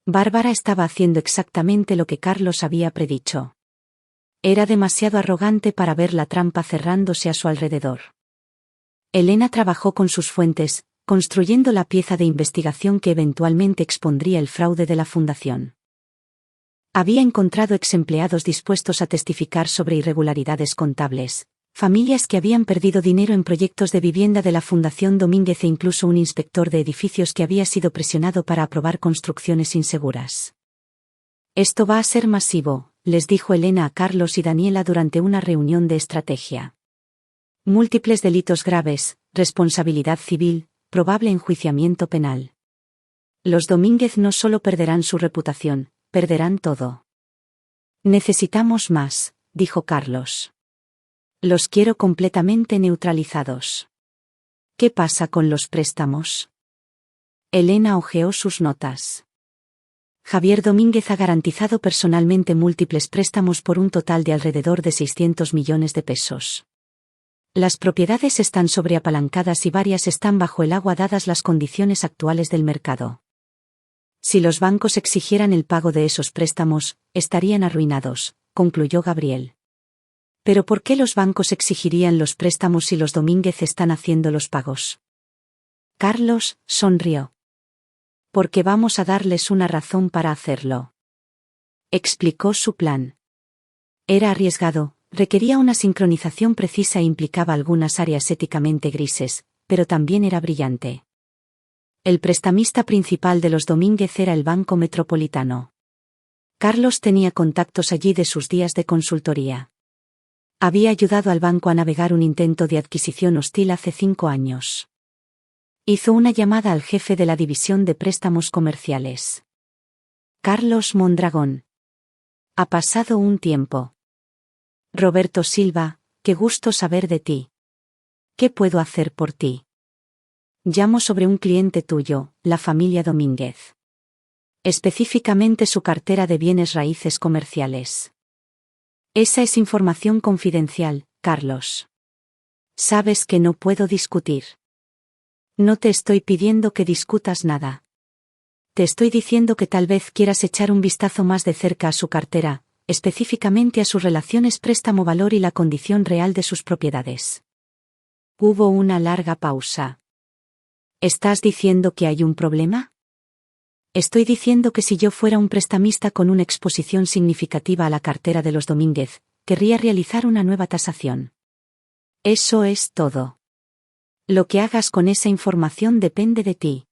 Bárbara estaba haciendo exactamente lo que Carlos había predicho. Era demasiado arrogante para ver la trampa cerrándose a su alrededor. Elena trabajó con sus fuentes, construyendo la pieza de investigación que eventualmente expondría el fraude de la fundación. Había encontrado exempleados dispuestos a testificar sobre irregularidades contables, familias que habían perdido dinero en proyectos de vivienda de la Fundación Domínguez e incluso un inspector de edificios que había sido presionado para aprobar construcciones inseguras. Esto va a ser masivo, les dijo Elena a Carlos y Daniela durante una reunión de estrategia. Múltiples delitos graves, responsabilidad civil, probable enjuiciamiento penal. Los Domínguez no solo perderán su reputación, perderán todo. Necesitamos más, dijo Carlos. Los quiero completamente neutralizados. ¿Qué pasa con los préstamos? Elena hojeó sus notas. Javier Domínguez ha garantizado personalmente múltiples préstamos por un total de alrededor de 600 millones de pesos. Las propiedades están sobreapalancadas y varias están bajo el agua dadas las condiciones actuales del mercado. Si los bancos exigieran el pago de esos préstamos, estarían arruinados, concluyó Gabriel. ¿Pero por qué los bancos exigirían los préstamos si los Domínguez están haciendo los pagos? Carlos sonrió. Porque vamos a darles una razón para hacerlo. Explicó su plan. Era arriesgado, requería una sincronización precisa e implicaba algunas áreas éticamente grises, pero también era brillante. El prestamista principal de los Domínguez era el Banco Metropolitano. Carlos tenía contactos allí de sus días de consultoría. Había ayudado al banco a navegar un intento de adquisición hostil hace 5 años. Hizo una llamada al jefe de la división de préstamos comerciales. Carlos Mondragón. Ha pasado un tiempo. Roberto Silva, qué gusto saber de ti. ¿Qué puedo hacer por ti? Llamo sobre un cliente tuyo, la familia Domínguez. Específicamente su cartera de bienes raíces comerciales. Esa es información confidencial, Carlos. Sabes que no puedo discutir. No te estoy pidiendo que discutas nada. Te estoy diciendo que tal vez quieras echar un vistazo más de cerca a su cartera, específicamente a sus relaciones préstamo-valor y la condición real de sus propiedades. Hubo una larga pausa. ¿Estás diciendo que hay un problema? Estoy diciendo que si yo fuera un prestamista con una exposición significativa a la cartera de los Domínguez, querría realizar una nueva tasación. Eso es todo. Lo que hagas con esa información depende de ti.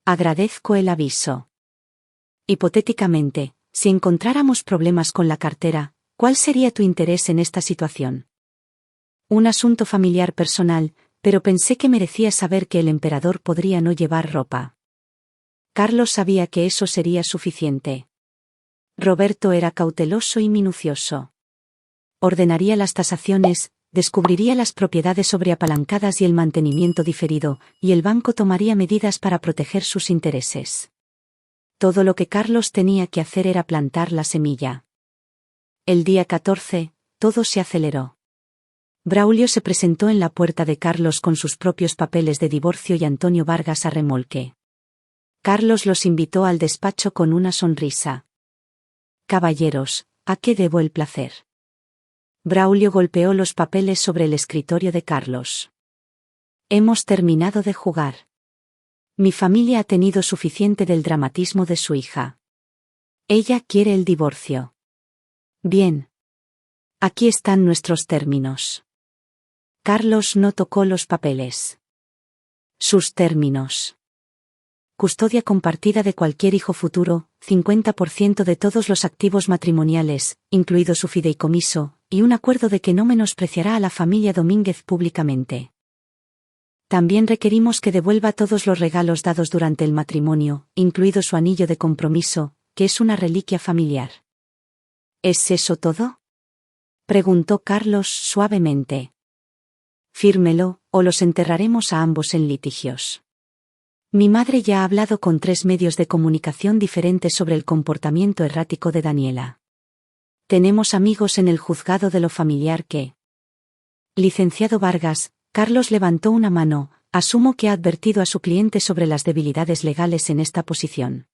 Agradezco el aviso. Hipotéticamente, si encontráramos problemas con la cartera, ¿cuál sería tu interés en esta situación? Un asunto familiar personal, pero pensé que merecía saber que el emperador podría no llevar ropa. Carlos sabía que eso sería suficiente. Roberto era cauteloso y minucioso. Ordenaría las tasaciones, descubriría las propiedades sobreapalancadas y el mantenimiento diferido, y el banco tomaría medidas para proteger sus intereses. Todo lo que Carlos tenía que hacer era plantar la semilla. El día 14, todo se aceleró. Braulio se presentó en la puerta de Carlos con sus propios papeles de divorcio y Antonio Vargas a remolque. Carlos los invitó al despacho con una sonrisa. «Caballeros, ¿a qué debo el placer?» Braulio golpeó los papeles sobre el escritorio de Carlos. «Hemos terminado de jugar. Mi familia ha tenido suficiente del dramatismo de su hija. Ella quiere el divorcio. Bien. Aquí están nuestros términos». Carlos no tocó los papeles. Sus términos. Custodia compartida de cualquier hijo futuro, 50% de todos los activos matrimoniales, incluido su fideicomiso, y un acuerdo de que no menospreciará a la familia Domínguez públicamente. También requerimos que devuelva todos los regalos dados durante el matrimonio, incluido su anillo de compromiso, que es una reliquia familiar. ¿Es eso todo?, preguntó Carlos suavemente. Fírmelo, o los enterraremos a ambos en litigios. Mi madre ya ha hablado con 3 medios de comunicación diferentes sobre el comportamiento errático de Daniela. Tenemos amigos en el juzgado de lo familiar que... Licenciado Vargas, Carlos levantó una mano, asumo que ha advertido a su cliente sobre las debilidades legales en esta posición.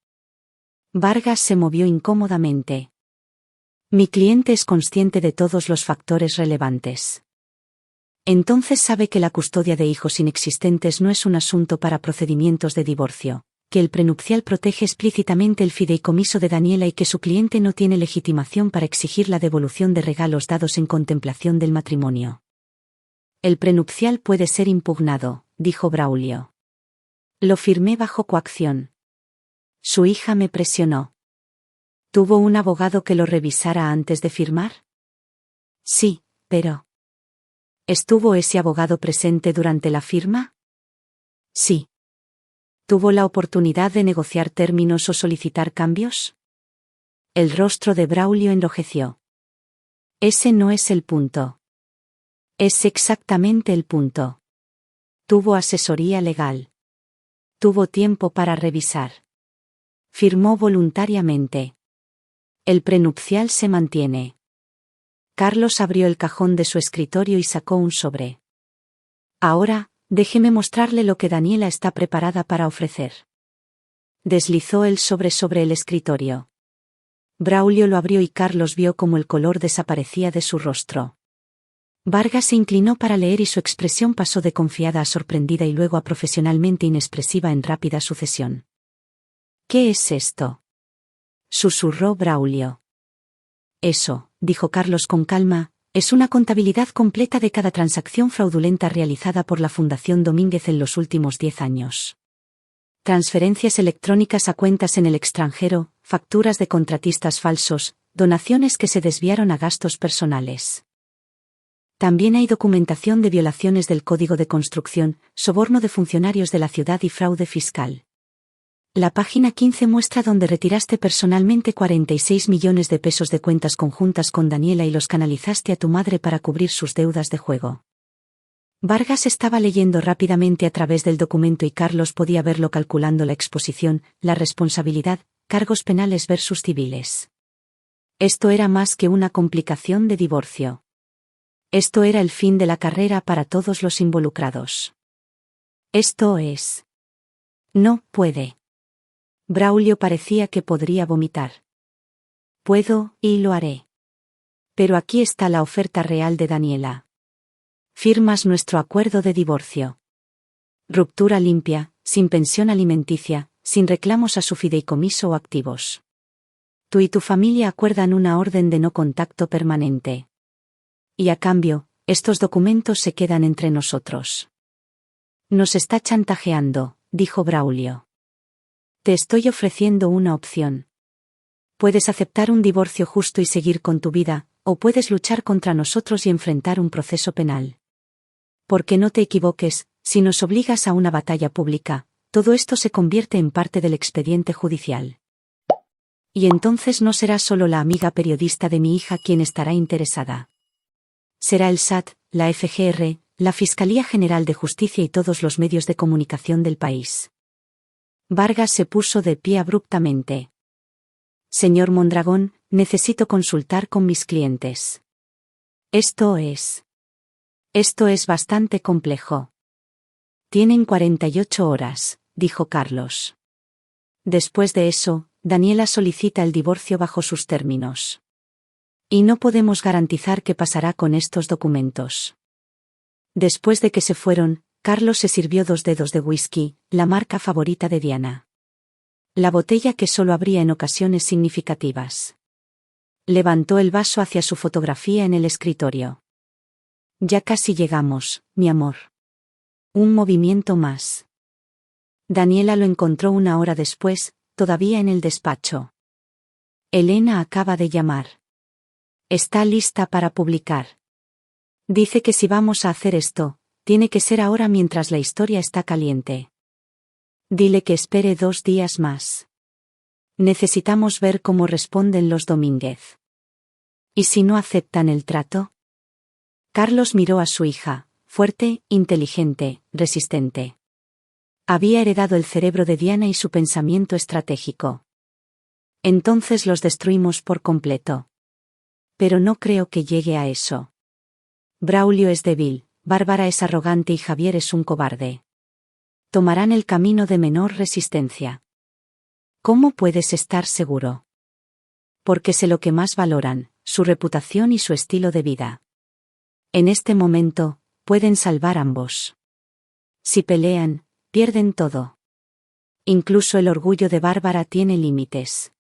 Vargas se movió incómodamente. Mi cliente es consciente de todos los factores relevantes. Entonces sabe que la custodia de hijos inexistentes no es un asunto para procedimientos de divorcio, que el prenupcial protege explícitamente el fideicomiso de Daniela y que su cliente no tiene legitimación para exigir la devolución de regalos dados en contemplación del matrimonio. El prenupcial puede ser impugnado, dijo Braulio. Lo firmé bajo coacción. Su hija me presionó. ¿Tuvo un abogado que lo revisara antes de firmar? Sí, pero... ¿Estuvo ese abogado presente durante la firma? Sí. ¿Tuvo la oportunidad de negociar términos o solicitar cambios? El rostro de Braulio enrojeció. Ese no es el punto. Es exactamente el punto. Tuvo asesoría legal. Tuvo tiempo para revisar. Firmó voluntariamente. El prenupcial se mantiene. Carlos abrió el cajón de su escritorio y sacó un sobre. Ahora, déjeme mostrarle lo que Daniela está preparada para ofrecer. Deslizó el sobre el escritorio. Braulio lo abrió y Carlos vio cómo el color desaparecía de su rostro. Vargas se inclinó para leer y su expresión pasó de confiada a sorprendida y luego a profesionalmente inexpresiva en rápida sucesión. ¿Qué es esto?, susurró Braulio. Eso, dijo Carlos con calma, es una contabilidad completa de cada transacción fraudulenta realizada por la Fundación Domínguez en los últimos 10 años. Transferencias electrónicas a cuentas en el extranjero, facturas de contratistas falsos, donaciones que se desviaron a gastos personales. También hay documentación de violaciones del Código de Construcción, soborno de funcionarios de la ciudad y fraude fiscal. La página 15 muestra dónde retiraste personalmente 46 millones de pesos de cuentas conjuntas con Daniela y los canalizaste a tu madre para cubrir sus deudas de juego. Vargas estaba leyendo rápidamente a través del documento y Carlos podía verlo calculando la exposición, la responsabilidad, cargos penales versus civiles. Esto era más que una complicación de divorcio. Esto era el fin de la carrera para todos los involucrados. Esto es... No puede. Braulio parecía que podría vomitar. Puedo, y lo haré. Pero aquí está la oferta real de Daniela. Firmas nuestro acuerdo de divorcio. Ruptura limpia, sin pensión alimenticia, sin reclamos a su fideicomiso o activos. Tú y tu familia acuerdan una orden de no contacto permanente. Y a cambio, estos documentos se quedan entre nosotros. Nos está chantajeando, dijo Braulio. Te estoy ofreciendo una opción. Puedes aceptar un divorcio justo y seguir con tu vida, o puedes luchar contra nosotros y enfrentar un proceso penal. Porque no te equivoques, si nos obligas a una batalla pública, todo esto se convierte en parte del expediente judicial. Y entonces no será solo la amiga periodista de mi hija quien estará interesada. Será el SAT, la FGR, la Fiscalía General de Justicia y todos los medios de comunicación del país. Vargas se puso de pie abruptamente. Señor Mondragón, necesito consultar con mis clientes. Esto es bastante complejo. Tienen 48 horas, dijo Carlos. Después de eso, Daniela solicita el divorcio bajo sus términos. Y no podemos garantizar qué pasará con estos documentos. Después de que se fueron, Carlos se sirvió 2 dedos de whisky, la marca favorita de Diana. La botella que solo abría en ocasiones significativas. Levantó el vaso hacia su fotografía en el escritorio. Ya casi llegamos, mi amor. Un movimiento más. Daniela lo encontró 1 hora después, todavía en el despacho. Elena acaba de llamar. Está lista para publicar. Dice que si vamos a hacer esto, tiene que ser ahora mientras la historia está caliente. Dile que espere 2 días más. Necesitamos ver cómo responden los Domínguez. ¿Y si no aceptan el trato? Carlos miró a su hija, fuerte, inteligente, resistente. Había heredado el cerebro de Diana y su pensamiento estratégico. Entonces los destruimos por completo. Pero no creo que llegue a eso. Braulio es débil, Bárbara es arrogante y Javier es un cobarde. Tomarán el camino de menor resistencia. ¿Cómo puedes estar seguro? Porque sé lo que más valoran, su reputación y su estilo de vida. En este momento, pueden salvar ambos. Si pelean, pierden todo. Incluso el orgullo de Bárbara tiene límites.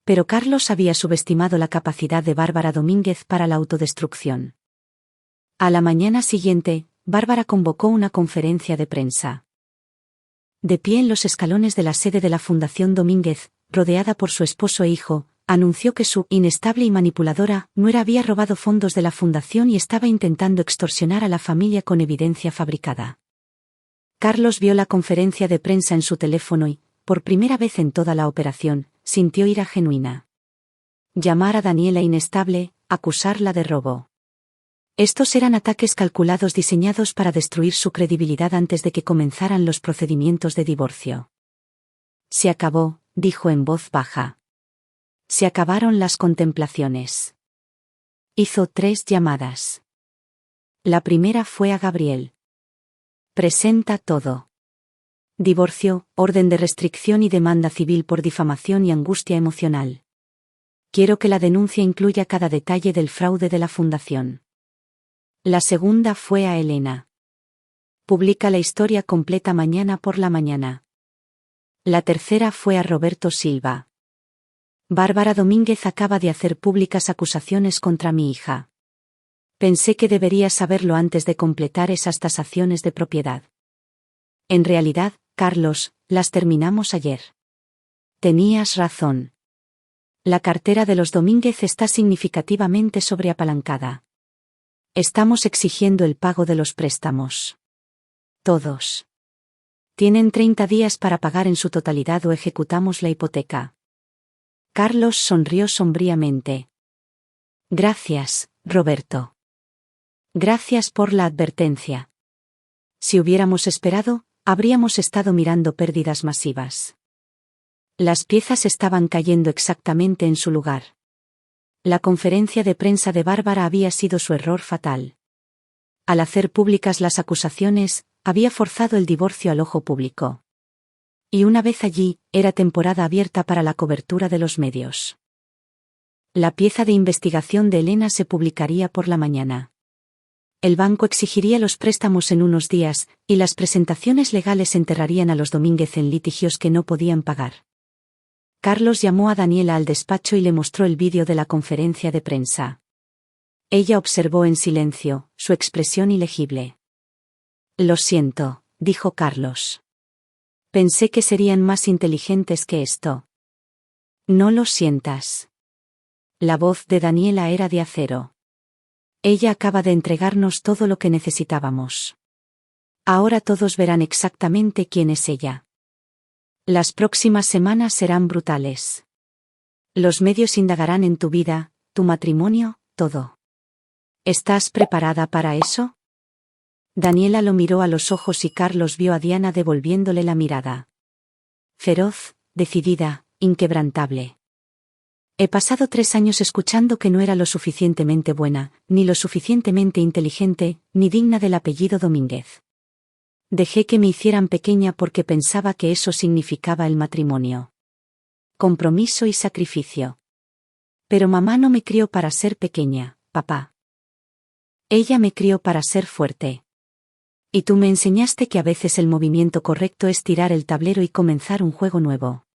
Pero Carlos había subestimado la capacidad de Bárbara Domínguez para la autodestrucción. A la mañana siguiente, Bárbara convocó una conferencia de prensa. De pie en los escalones de la sede de la Fundación Domínguez, rodeada por su esposo e hijo, anunció que su inestable y manipuladora nuera había robado fondos de la fundación y estaba intentando extorsionar a la familia con evidencia fabricada. Carlos vio la conferencia de prensa en su teléfono y, por primera vez en toda la operación, sintió ira genuina. Llamar a Daniela inestable, acusarla de robo. Estos eran ataques calculados diseñados para destruir su credibilidad antes de que comenzaran los procedimientos de divorcio. Se acabó, dijo en voz baja. Se acabaron las contemplaciones. Hizo 3 llamadas. La primera fue a Gabriel. Presenta todo. Divorcio, orden de restricción y demanda civil por difamación y angustia emocional. Quiero que la denuncia incluya cada detalle del fraude de la fundación. La segunda fue a Elena. Publica la historia completa mañana por la mañana. La tercera fue a Roberto Silva. Bárbara Domínguez acaba de hacer públicas acusaciones contra mi hija. Pensé que deberías saberlo antes de completar esas tasaciones de propiedad. En realidad, Carlos, las terminamos ayer. Tenías razón. La cartera de los Domínguez está significativamente sobreapalancada. Estamos exigiendo el pago de los préstamos. Todos. Tienen 30 días para pagar en su totalidad o ejecutamos la hipoteca. Carlos sonrió sombríamente. Gracias, Roberto. Gracias por la advertencia. Si hubiéramos esperado, habríamos estado mirando pérdidas masivas. Las piezas estaban cayendo exactamente en su lugar. La conferencia de prensa de Bárbara había sido su error fatal. Al hacer públicas las acusaciones, había forzado el divorcio al ojo público. Y una vez allí, era temporada abierta para la cobertura de los medios. La pieza de investigación de Elena se publicaría por la mañana. El banco exigiría los préstamos en unos días, y las presentaciones legales enterrarían a los Domínguez en litigios que no podían pagar. Carlos llamó a Daniela al despacho y le mostró el vídeo de la conferencia de prensa. Ella observó en silencio, su expresión ilegible. Lo siento, dijo Carlos. Pensé que serían más inteligentes que esto. No lo sientas. La voz de Daniela era de acero. Ella acaba de entregarnos todo lo que necesitábamos. Ahora todos verán exactamente quién es ella. Las próximas semanas serán brutales. Los medios indagarán en tu vida, tu matrimonio, todo. ¿Estás preparada para eso? Daniela lo miró a los ojos y Carlos vio a Diana devolviéndole la mirada. Feroz, decidida, inquebrantable. He pasado 3 años escuchando que no era lo suficientemente buena, ni lo suficientemente inteligente, ni digna del apellido Domínguez. Dejé que me hicieran pequeña porque pensaba que eso significaba el matrimonio. Compromiso y sacrificio. Pero mamá no me crió para ser pequeña, papá. Ella me crió para ser fuerte. Y tú me enseñaste que a veces el movimiento correcto es tirar el tablero y comenzar un juego nuevo.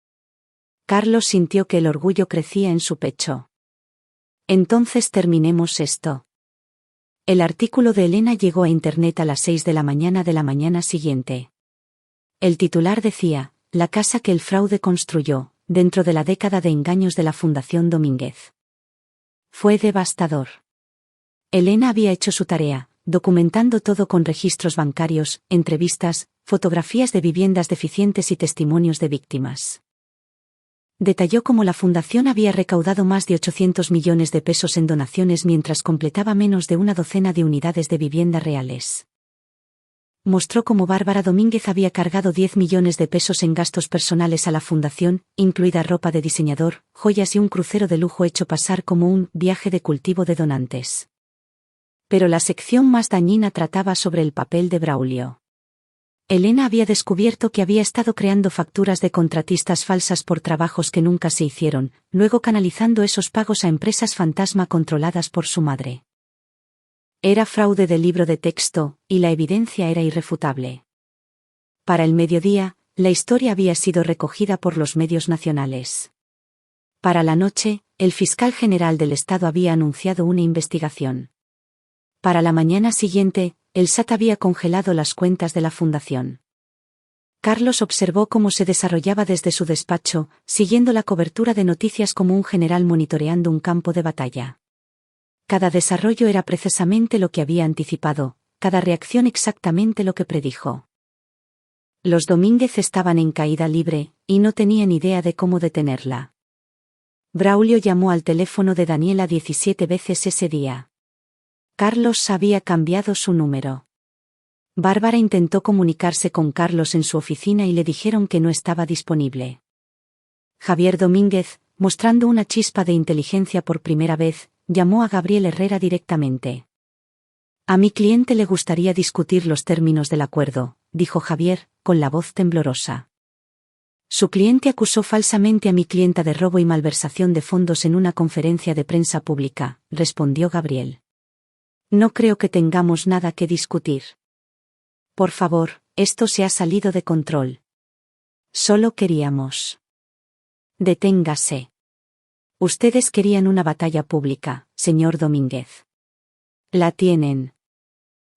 Carlos sintió que el orgullo crecía en su pecho. Entonces terminemos esto. El artículo de Elena llegó a internet a las 6 de la mañana siguiente. El titular decía, la casa que el fraude construyó, dentro de la década de engaños de la Fundación Domínguez. Fue devastador. Elena había hecho su tarea, documentando todo con registros bancarios, entrevistas, fotografías de viviendas deficientes y testimonios de víctimas. Detalló cómo la fundación había recaudado más de 800 millones de pesos en donaciones mientras completaba menos de una docena de unidades de vivienda reales. Mostró cómo Bárbara Domínguez había cargado 10 millones de pesos en gastos personales a la fundación, incluida ropa de diseñador, joyas y un crucero de lujo hecho pasar como un viaje de cultivo de donantes. Pero la sección más dañina trataba sobre el papel de Braulio. Elena había descubierto que había estado creando facturas de contratistas falsas por trabajos que nunca se hicieron, luego canalizando esos pagos a empresas fantasma controladas por su madre. Era fraude del libro de texto, y la evidencia era irrefutable. Para el mediodía, la historia había sido recogida por los medios nacionales. Para la noche, el fiscal general del Estado había anunciado una investigación. Para la mañana siguiente, el SAT había congelado las cuentas de la fundación. Carlos observó cómo se desarrollaba desde su despacho, siguiendo la cobertura de noticias como un general monitoreando un campo de batalla. Cada desarrollo era precisamente lo que había anticipado, cada reacción exactamente lo que predijo. Los Domínguez estaban en caída libre, y no tenían idea de cómo detenerla. Braulio llamó al teléfono de Daniela 17 veces ese día. Carlos había cambiado su número. Bárbara intentó comunicarse con Carlos en su oficina y le dijeron que no estaba disponible. Javier Domínguez, mostrando una chispa de inteligencia por primera vez, llamó a Gabriel Herrera directamente. A mi cliente le gustaría discutir los términos del acuerdo, dijo Javier, con la voz temblorosa. Su cliente acusó falsamente a mi clienta de robo y malversación de fondos en una conferencia de prensa pública, respondió Gabriel. No creo que tengamos nada que discutir. Por favor, esto se ha salido de control. Solo queríamos. Deténgase. Ustedes querían una batalla pública, señor Domínguez. La tienen.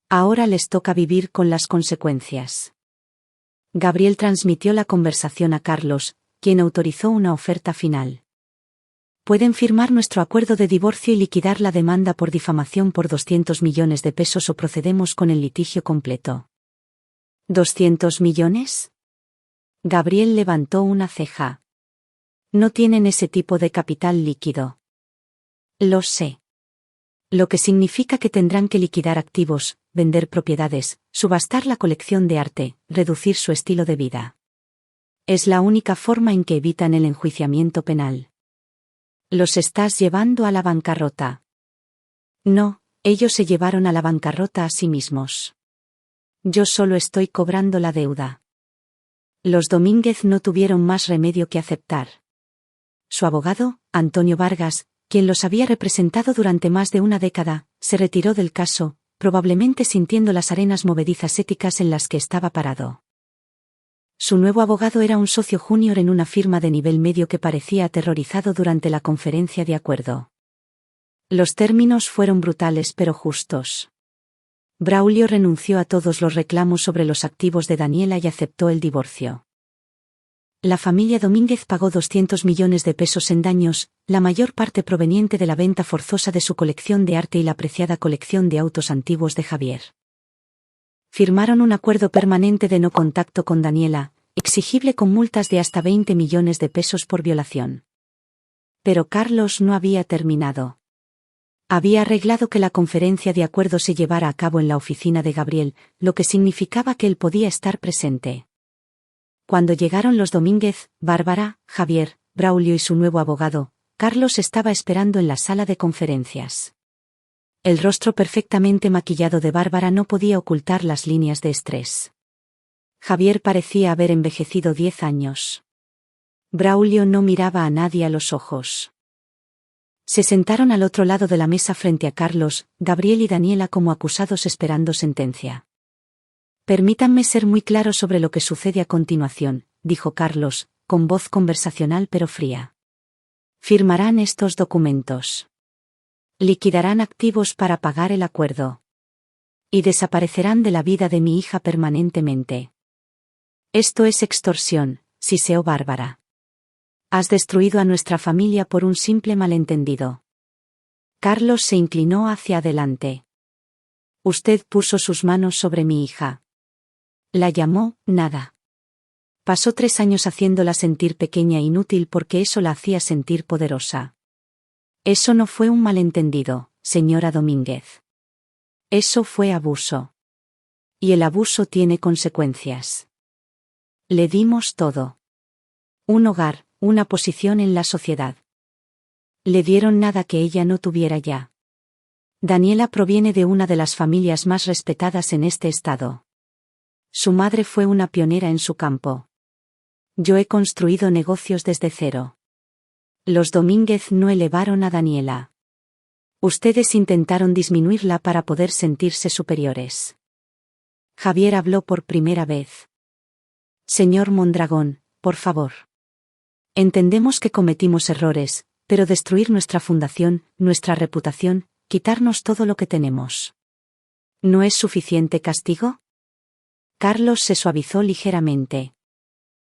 Ahora les toca vivir con las consecuencias. Gabriel transmitió la conversación a Carlos, quien autorizó una oferta final. Pueden firmar nuestro acuerdo de divorcio y liquidar la demanda por difamación por 200 millones de pesos o procedemos con el litigio completo. ¿200 millones? Gabriel levantó una ceja. No tienen ese tipo de capital líquido. Lo sé. Lo que significa que tendrán que liquidar activos, vender propiedades, subastar la colección de arte, reducir su estilo de vida. Es la única forma en que evitan el enjuiciamiento penal. Los estás llevando a la bancarrota. No, ellos se llevaron a la bancarrota a sí mismos. Yo solo estoy cobrando la deuda. Los Domínguez no tuvieron más remedio que aceptar. Su abogado, Antonio Vargas, quien los había representado durante más de una década, se retiró del caso, probablemente sintiendo las arenas movedizas éticas en las que estaba parado. Su nuevo abogado era un socio junior en una firma de nivel medio que parecía aterrorizado durante la conferencia de acuerdo. Los términos fueron brutales pero justos. Braulio renunció a todos los reclamos sobre los activos de Daniela y aceptó el divorcio. La familia Domínguez pagó 200 millones de pesos en daños, la mayor parte proveniente de la venta forzosa de su colección de arte y la apreciada colección de autos antiguos de Javier. Firmaron un acuerdo permanente de no contacto con Daniela, exigible con multas de hasta 20 millones de pesos por violación. Pero Carlos no había terminado. Había arreglado que la conferencia de acuerdo se llevara a cabo en la oficina de Gabriel, lo que significaba que él podía estar presente. Cuando llegaron los Domínguez, Bárbara, Javier, Braulio y su nuevo abogado, Carlos estaba esperando en la sala de conferencias. El rostro perfectamente maquillado de Bárbara no podía ocultar las líneas de estrés. Javier parecía haber envejecido 10 años. Braulio no miraba a nadie a los ojos. Se sentaron al otro lado de la mesa frente a Carlos, Gabriel y Daniela como acusados esperando sentencia. Permítanme ser muy claro sobre lo que sucede a continuación, dijo Carlos, con voz conversacional pero fría. Firmarán estos documentos. Liquidarán activos para pagar el acuerdo. Y desaparecerán de la vida de mi hija permanentemente. Esto es extorsión, siseó Bárbara. Has destruido a nuestra familia por un simple malentendido. Carlos se inclinó hacia adelante. Usted puso sus manos sobre mi hija. La llamó nada. Pasó 3 años haciéndola sentir pequeña e inútil porque eso la hacía sentir poderosa. Eso no fue un malentendido, señora Domínguez. Eso fue abuso. Y el abuso tiene consecuencias. Le dimos todo. Un hogar, una posición en la sociedad. Le dieron nada que ella no tuviera ya. Daniela proviene de una de las familias más respetadas en este estado. Su madre fue una pionera en su campo. Yo he construido negocios desde cero. Los Domínguez no elevaron a Daniela. Ustedes intentaron disminuirla para poder sentirse superiores. Javier habló por primera vez. Señor Mondragón, por favor. Entendemos que cometimos errores, pero destruir nuestra fundación, nuestra reputación, quitarnos todo lo que tenemos. ¿No es suficiente castigo? Carlos se suavizó ligeramente.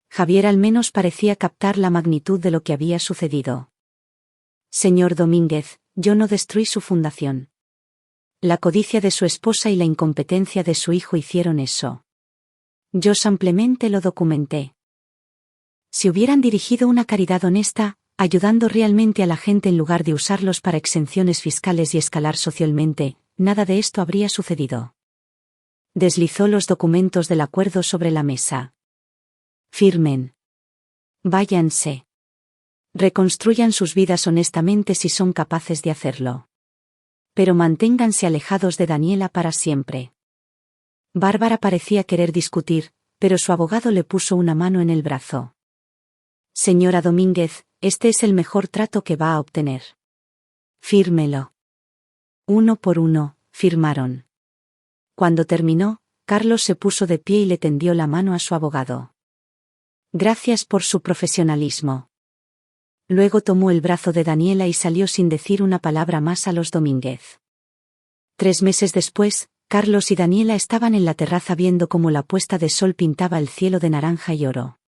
Javier al menos parecía captar la magnitud de lo que había sucedido. Señor Domínguez, yo no destruí su fundación. La codicia de su esposa y la incompetencia de su hijo hicieron eso. Yo simplemente lo documenté. Si hubieran dirigido una caridad honesta, ayudando realmente a la gente en lugar de usarlos para exenciones fiscales y escalar socialmente, nada de esto habría sucedido. Deslizó los documentos del acuerdo sobre la mesa. Firmen. Váyanse. Reconstruyan sus vidas honestamente si son capaces de hacerlo. Pero manténganse alejados de Daniela para siempre. Bárbara parecía querer discutir, pero su abogado le puso una mano en el brazo. Señora Domínguez, este es el mejor trato que va a obtener. Fírmelo. Uno por uno, firmaron. Cuando terminó, Carlos se puso de pie y le tendió la mano a su abogado. Gracias por su profesionalismo. Luego tomó el brazo de Daniela y salió sin decir una palabra más a los Domínguez. 3 meses después, Carlos y Daniela estaban en la terraza viendo cómo la puesta de sol pintaba el cielo de naranja y oro.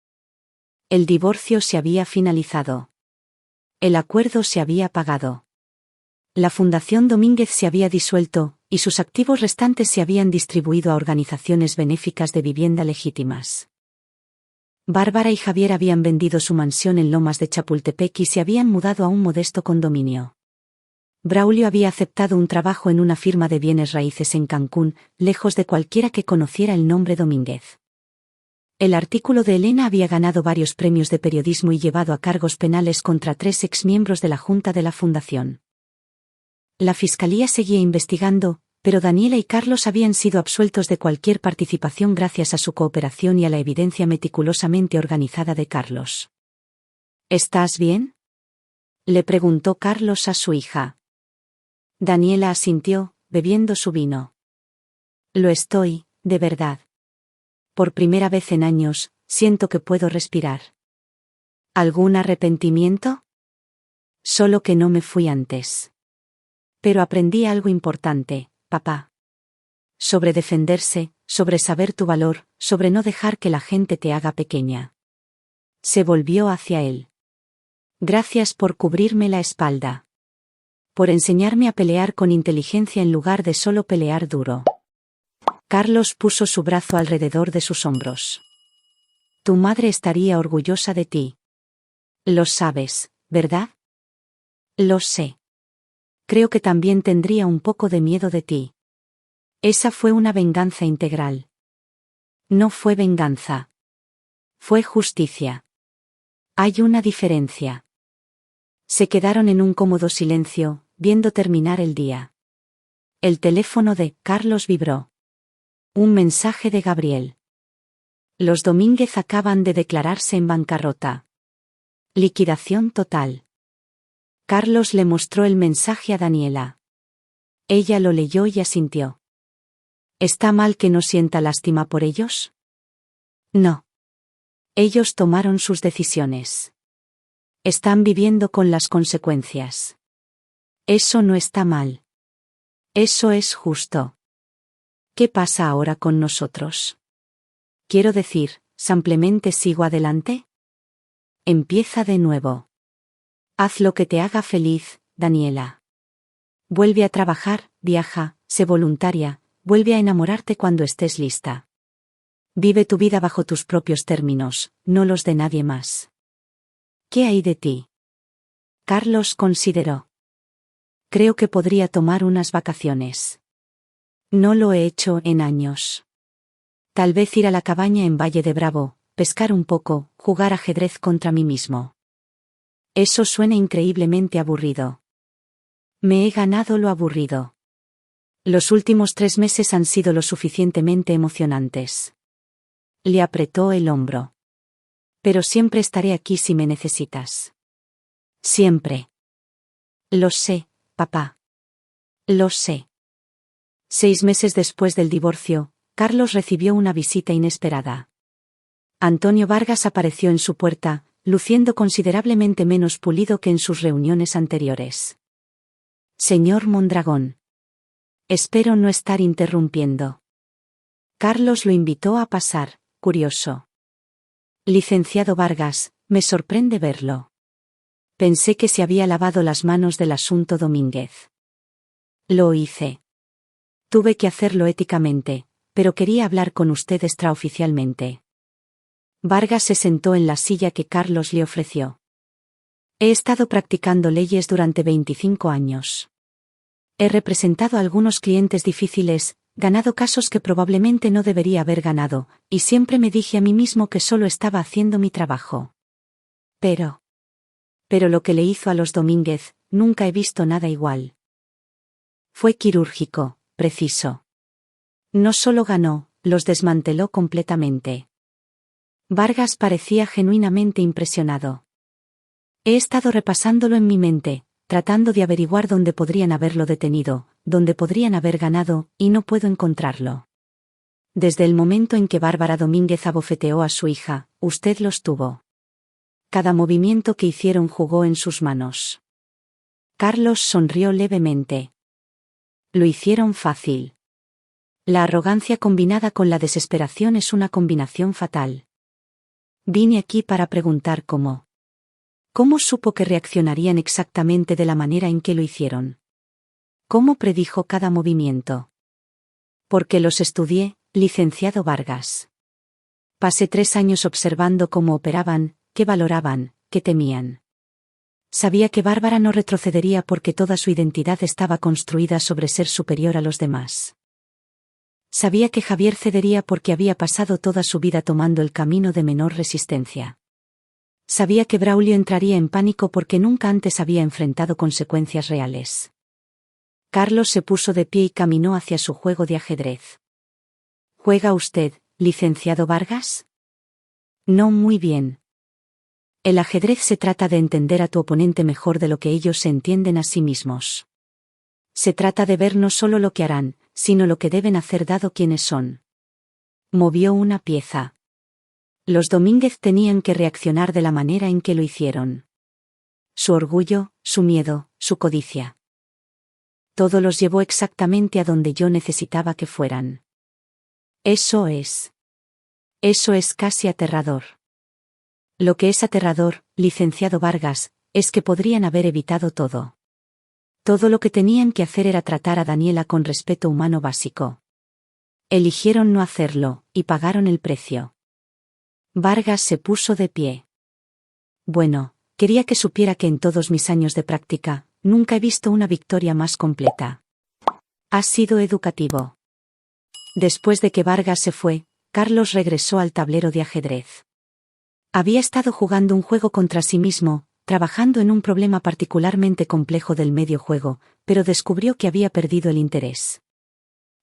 El divorcio se había finalizado. El acuerdo se había pagado. La Fundación Domínguez se había disuelto, y sus activos restantes se habían distribuido a organizaciones benéficas de vivienda legítimas. Bárbara y Javier habían vendido su mansión en Lomas de Chapultepec y se habían mudado a un modesto condominio. Braulio había aceptado un trabajo en una firma de bienes raíces en Cancún, lejos de cualquiera que conociera el nombre Domínguez. El artículo de Elena había ganado varios premios de periodismo y llevado a cargos penales contra 3 exmiembros de la Junta de la Fundación. La Fiscalía seguía investigando, pero Daniela y Carlos habían sido absueltos de cualquier participación gracias a su cooperación y a la evidencia meticulosamente organizada de Carlos. ¿Estás bien?, le preguntó Carlos a su hija. Daniela asintió, bebiendo su vino. Lo estoy, de verdad. Por primera vez en años, siento que puedo respirar. ¿Algún arrepentimiento? Solo que no me fui antes. Pero aprendí algo importante, papá. Sobre defenderse, sobre saber tu valor, sobre no dejar que la gente te haga pequeña. Se volvió hacia él. Gracias por cubrirme la espalda. Por enseñarme a pelear con inteligencia en lugar de solo pelear duro. Carlos puso su brazo alrededor de sus hombros. Tu madre estaría orgullosa de ti. Lo sabes, ¿verdad? Lo sé. Creo que también tendría un poco de miedo de ti. Esa fue una venganza integral. No fue venganza. Fue justicia. Hay una diferencia. Se quedaron en un cómodo silencio, viendo terminar el día. El teléfono de Carlos vibró. Un mensaje de Gabriel. Los Domínguez acaban de declararse en bancarrota. Liquidación total. Carlos le mostró el mensaje a Daniela. Ella lo leyó y asintió. ¿Está mal que no sienta lástima por ellos? No. Ellos tomaron sus decisiones. Están viviendo con las consecuencias. Eso no está mal. Eso es justo. ¿Qué pasa ahora con nosotros? Quiero decir, ¿simplemente sigo adelante? Empieza de nuevo. Haz lo que te haga feliz, Daniela. Vuelve a trabajar, viaja, sé voluntaria, vuelve a enamorarte cuando estés lista. Vive tu vida bajo tus propios términos, no los de nadie más. ¿Qué hay de ti? Carlos consideró. Creo que podría tomar unas vacaciones. No lo he hecho en años. Tal vez ir a la cabaña en Valle de Bravo, pescar un poco, jugar ajedrez contra mí mismo. Eso suena increíblemente aburrido. Me he ganado lo aburrido. Los últimos 3 meses han sido lo suficientemente emocionantes. Le apretó el hombro. Pero siempre estaré aquí si me necesitas. Siempre. Lo sé, papá. Lo sé. 6 meses después del divorcio, Carlos recibió una visita inesperada. Antonio Vargas apareció en su puerta, luciendo considerablemente menos pulido que en sus reuniones anteriores. Señor Mondragón. Espero no estar interrumpiendo. Carlos lo invitó a pasar, curioso. Licenciado Vargas, me sorprende verlo. Pensé que se había lavado las manos del asunto Domínguez. Lo hice. Tuve que hacerlo éticamente, pero quería hablar con usted extraoficialmente. Vargas se sentó en la silla que Carlos le ofreció. He estado practicando leyes durante 25 años. He representado a algunos clientes difíciles, ganado casos que probablemente no debería haber ganado, y siempre me dije a mí mismo que solo estaba haciendo mi trabajo. Pero lo que le hizo a los Domínguez, nunca he visto nada igual. Fue quirúrgico, preciso. No solo ganó, los desmanteló completamente. Vargas parecía genuinamente impresionado. He estado repasándolo en mi mente, tratando de averiguar dónde podrían haberlo detenido, dónde podrían haber ganado, y no puedo encontrarlo. Desde el momento en que Bárbara Domínguez abofeteó a su hija, usted los tuvo. Cada movimiento que hicieron jugó en sus manos. Carlos sonrió levemente. Lo hicieron fácil. La arrogancia combinada con la desesperación es una combinación fatal. Vine aquí para preguntar cómo. ¿Cómo supo que reaccionarían exactamente de la manera en que lo hicieron? ¿Cómo predijo cada movimiento? Porque los estudié, licenciado Vargas. Pasé 3 años observando cómo operaban, qué valoraban, qué temían. Sabía que Bárbara no retrocedería porque toda su identidad estaba construida sobre ser superior a los demás. Sabía que Javier cedería porque había pasado toda su vida tomando el camino de menor resistencia. Sabía que Braulio entraría en pánico porque nunca antes había enfrentado consecuencias reales. Carlos se puso de pie y caminó hacia su juego de ajedrez. ¿Juega usted, licenciado Vargas? No muy bien. El ajedrez se trata de entender a tu oponente mejor de lo que ellos se entienden a sí mismos. Se trata de ver no solo lo que harán, sino lo que deben hacer dado quienes son. Movió una pieza. Los Domínguez tenían que reaccionar de la manera en que lo hicieron. Su orgullo, su miedo, su codicia. Todo los llevó exactamente a donde yo necesitaba que fueran. Eso es casi aterrador. Lo que es aterrador, licenciado Vargas, es que podrían haber evitado todo. Todo lo que tenían que hacer era tratar a Daniela con respeto humano básico. Eligieron no hacerlo, y pagaron el precio. Vargas se puso de pie. Bueno, quería que supiera que en todos mis años de práctica, nunca he visto una victoria más completa. Ha sido educativo. Después de que Vargas se fue, Carlos regresó al tablero de ajedrez. Había estado jugando un juego contra sí mismo, trabajando en un problema particularmente complejo del medio juego, pero descubrió que había perdido el interés.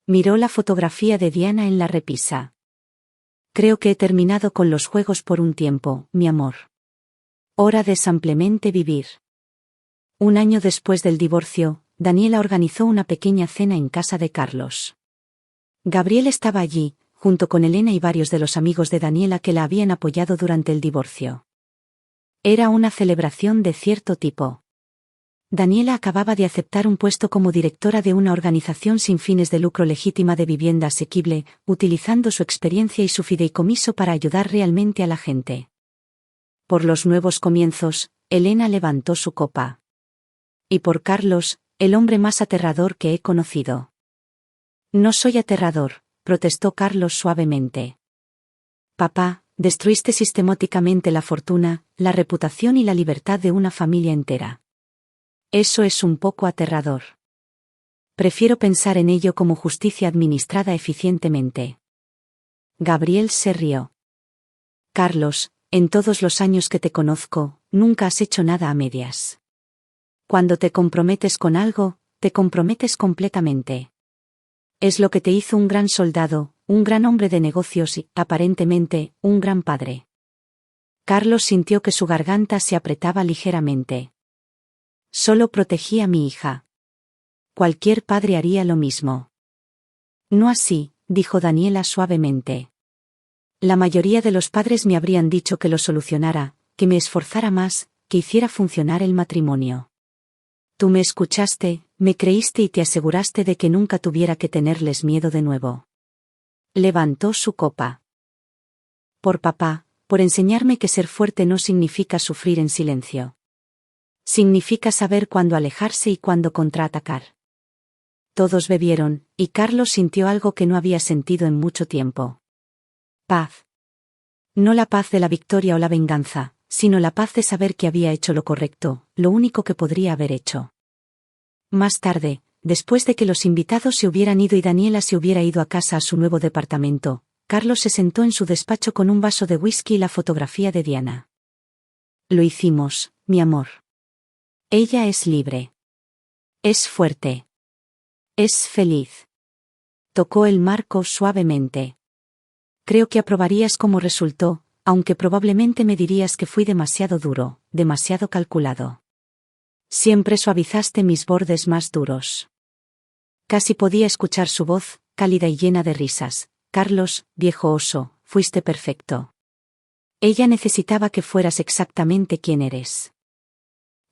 Miró la fotografía de Diana en la repisa. Creo que he terminado con los juegos por un tiempo, mi amor. Hora de simplemente vivir. Un año después del divorcio, Daniela organizó una pequeña cena en casa de Carlos. Gabriel estaba allí, junto con Elena y varios de los amigos de Daniela que la habían apoyado durante el divorcio. Era una celebración de cierto tipo. Daniela acababa de aceptar un puesto como directora de una organización sin fines de lucro legítima de vivienda asequible, utilizando su experiencia y su fideicomiso para ayudar realmente a la gente. Por los nuevos comienzos, Elena levantó su copa. Y por Carlos, el hombre más aterrador que he conocido. No soy aterrador, protestó Carlos suavemente. Papá, destruiste sistemáticamente la fortuna, la reputación y la libertad de una familia entera. Eso es un poco aterrador. Prefiero pensar en ello como justicia administrada eficientemente. Gabriel se rió. Carlos, en todos los años que te conozco, nunca has hecho nada a medias. Cuando te comprometes con algo, te comprometes completamente. Es lo que te hizo un gran soldado, un gran hombre de negocios y, aparentemente, un gran padre. Carlos sintió que su garganta se apretaba ligeramente. Solo protegí a mi hija. Cualquier padre haría lo mismo. No así, dijo Daniela suavemente. La mayoría de los padres me habrían dicho que lo solucionara, que me esforzara más, que hiciera funcionar el matrimonio. Tú me escuchaste, me creíste y te aseguraste de que nunca tuviera que tenerles miedo de nuevo. Levantó su copa. Por papá, por enseñarme que ser fuerte no significa sufrir en silencio. Significa saber cuándo alejarse y cuándo contraatacar. Todos bebieron, y Carlos sintió algo que no había sentido en mucho tiempo. Paz. No la paz de la victoria o la venganza, sino la paz de saber que había hecho lo correcto, lo único que podría haber hecho. Más tarde, después de que los invitados se hubieran ido y Daniela se hubiera ido a casa a su nuevo departamento, Carlos se sentó en su despacho con un vaso de whisky y la fotografía de Diana. Lo hicimos, mi amor. Ella es libre. Es fuerte. Es feliz. Tocó el marco suavemente. Creo que aprobarías cómo resultó, aunque probablemente me dirías que fui demasiado duro, demasiado calculado. Siempre suavizaste mis bordes más duros. Casi podía escuchar su voz, cálida y llena de risas. Carlos, viejo oso, fuiste perfecto. Ella necesitaba que fueras exactamente quien eres.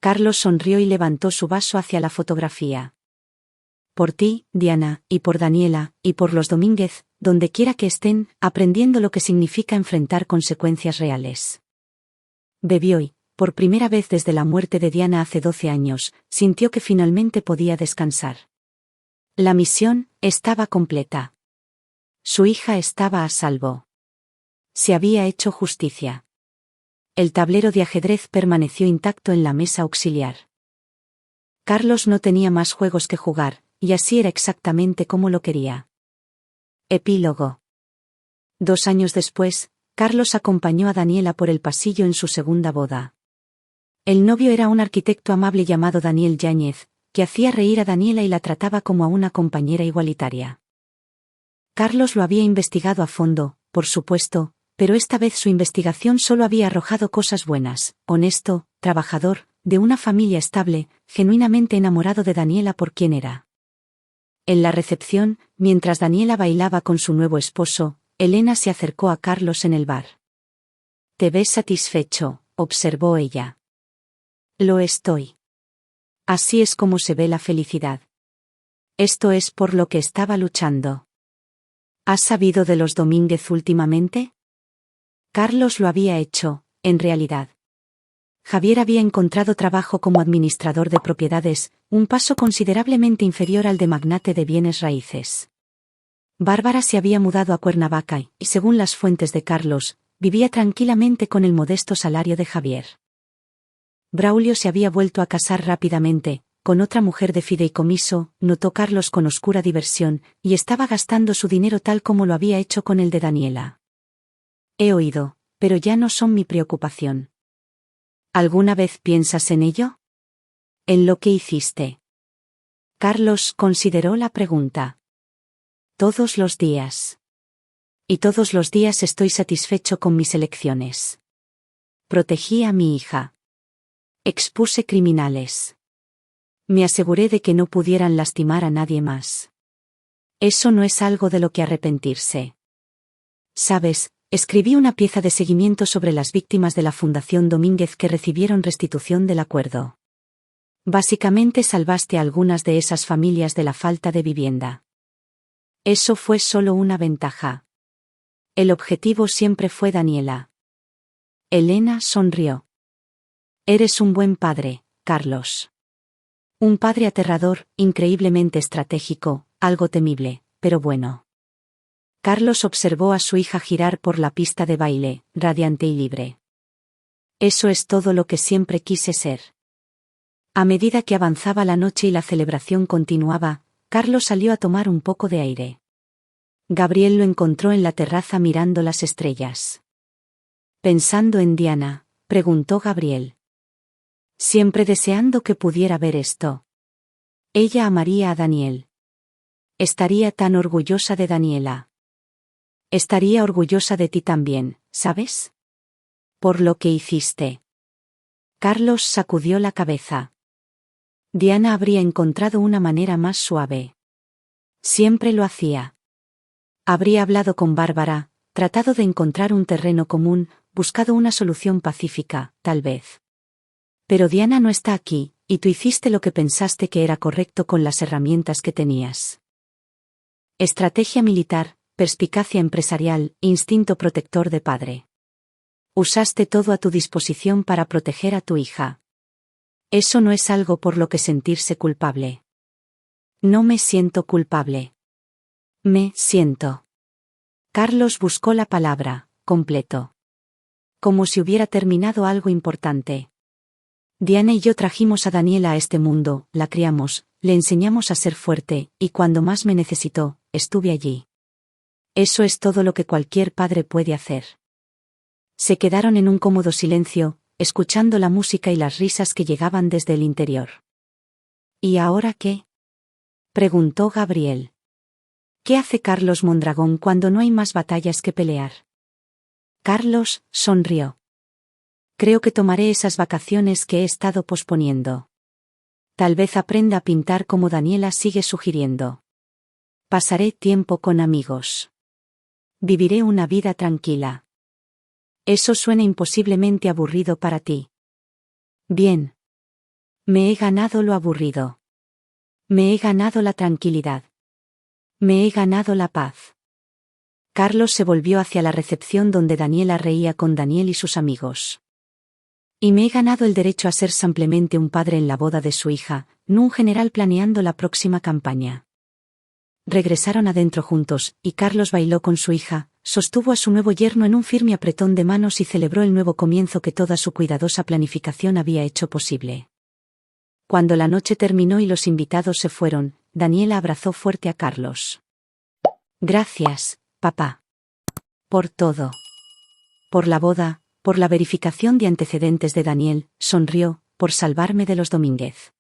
Carlos sonrió y levantó su vaso hacia la fotografía. Por ti, Diana, y por Daniela, y por los Domínguez, donde quiera que estén, aprendiendo lo que significa enfrentar consecuencias reales. Bebió y, por primera vez desde la muerte de Diana hace 12 años, sintió que finalmente podía descansar. La misión estaba completa. Su hija estaba a salvo. Se había hecho justicia. El tablero de ajedrez permaneció intacto en la mesa auxiliar. Carlos no tenía más juegos que jugar, y así era exactamente como lo quería. Epílogo. 2 años después, Carlos acompañó a Daniela por el pasillo en su segunda boda. El novio era un arquitecto amable llamado Daniel Yáñez, que hacía reír a Daniela y la trataba como a una compañera igualitaria. Carlos lo había investigado a fondo, por supuesto, pero esta vez su investigación solo había arrojado cosas buenas: honesto, trabajador, de una familia estable, genuinamente enamorado de Daniela por quien era. En la recepción, mientras Daniela bailaba con su nuevo esposo, Elena se acercó a Carlos en el bar. «Te ves satisfecho», observó ella. «Lo estoy. Así es como se ve la felicidad. Esto es por lo que estaba luchando». ¿Has sabido de los Domínguez últimamente? Carlos lo había hecho, en realidad. Javier había encontrado trabajo como administrador de propiedades, un paso considerablemente inferior al de magnate de bienes raíces. Bárbara se había mudado a Cuernavaca y, según las fuentes de Carlos, vivía tranquilamente con el modesto salario de Javier. Braulio se había vuelto a casar rápidamente, con otra mujer de fideicomiso, notó Carlos con oscura diversión, y estaba gastando su dinero tal como lo había hecho con el de Daniela. He oído, pero ya no son mi preocupación. ¿Alguna vez piensas en ello? ¿En lo que hiciste? Carlos consideró la pregunta. Todos los días. Y todos los días estoy satisfecho con mis elecciones. Protegí a mi hija. Expuse criminales. Me aseguré de que no pudieran lastimar a nadie más. Eso no es algo de lo que arrepentirse. Sabes, escribí una pieza de seguimiento sobre las víctimas de la Fundación Domínguez que recibieron restitución del acuerdo. Básicamente salvaste a algunas de esas familias de la falta de vivienda. Eso fue solo una ventaja. El objetivo siempre fue Daniela. Elena sonrió. Eres un buen padre, Carlos. Un padre aterrador, increíblemente estratégico, algo temible, pero bueno. Carlos observó a su hija girar por la pista de baile, radiante y libre. Eso es todo lo que siempre quise ser. A medida que avanzaba la noche y la celebración continuaba, Carlos salió a tomar un poco de aire. Gabriel lo encontró en la terraza mirando las estrellas. Pensando en Diana, preguntó Gabriel. Siempre deseando que pudiera ver esto. Ella amaría a Daniel. Estaría tan orgullosa de Daniela. Estaría orgullosa de ti también, ¿sabes? Por lo que hiciste. Carlos sacudió la cabeza. Diana habría encontrado una manera más suave. Siempre lo hacía. Habría hablado con Bárbara, tratado de encontrar un terreno común, buscado una solución pacífica, tal vez. Pero Diana no está aquí, y tú hiciste lo que pensaste que era correcto con las herramientas que tenías. Estrategia militar, perspicacia empresarial, instinto protector de padre. Usaste todo a tu disposición para proteger a tu hija. Eso no es algo por lo que sentirse culpable. No me siento culpable. Me siento. Carlos buscó la palabra, completo. Como si hubiera terminado algo importante. Diana y yo trajimos a Daniela a este mundo, la criamos, le enseñamos a ser fuerte, y cuando más me necesitó, estuve allí. Eso es todo lo que cualquier padre puede hacer. Se quedaron en un cómodo silencio, escuchando la música y las risas que llegaban desde el interior. ¿Y ahora qué? Preguntó Gabriel. ¿Qué hace Carlos Mondragón cuando no hay más batallas que pelear? Carlos sonrió. Creo que tomaré esas vacaciones que he estado posponiendo. Tal vez aprenda a pintar como Daniela sigue sugiriendo. Pasaré tiempo con amigos. Viviré una vida tranquila. Eso suena imposiblemente aburrido para ti. Bien. Me he ganado lo aburrido. Me he ganado la tranquilidad. Me he ganado la paz. Carlos se volvió hacia la recepción donde Daniela reía con Daniel y sus amigos. Y me he ganado el derecho a ser simplemente un padre en la boda de su hija, no un general planeando la próxima campaña. Regresaron adentro juntos, y Carlos bailó con su hija, sostuvo a su nuevo yerno en un firme apretón de manos y celebró el nuevo comienzo que toda su cuidadosa planificación había hecho posible. Cuando la noche terminó y los invitados se fueron, Daniela abrazó fuerte a Carlos. Gracias, papá. Por todo. Por la boda, por la verificación de antecedentes de Daniel, sonrió, por salvarme de los Domínguez.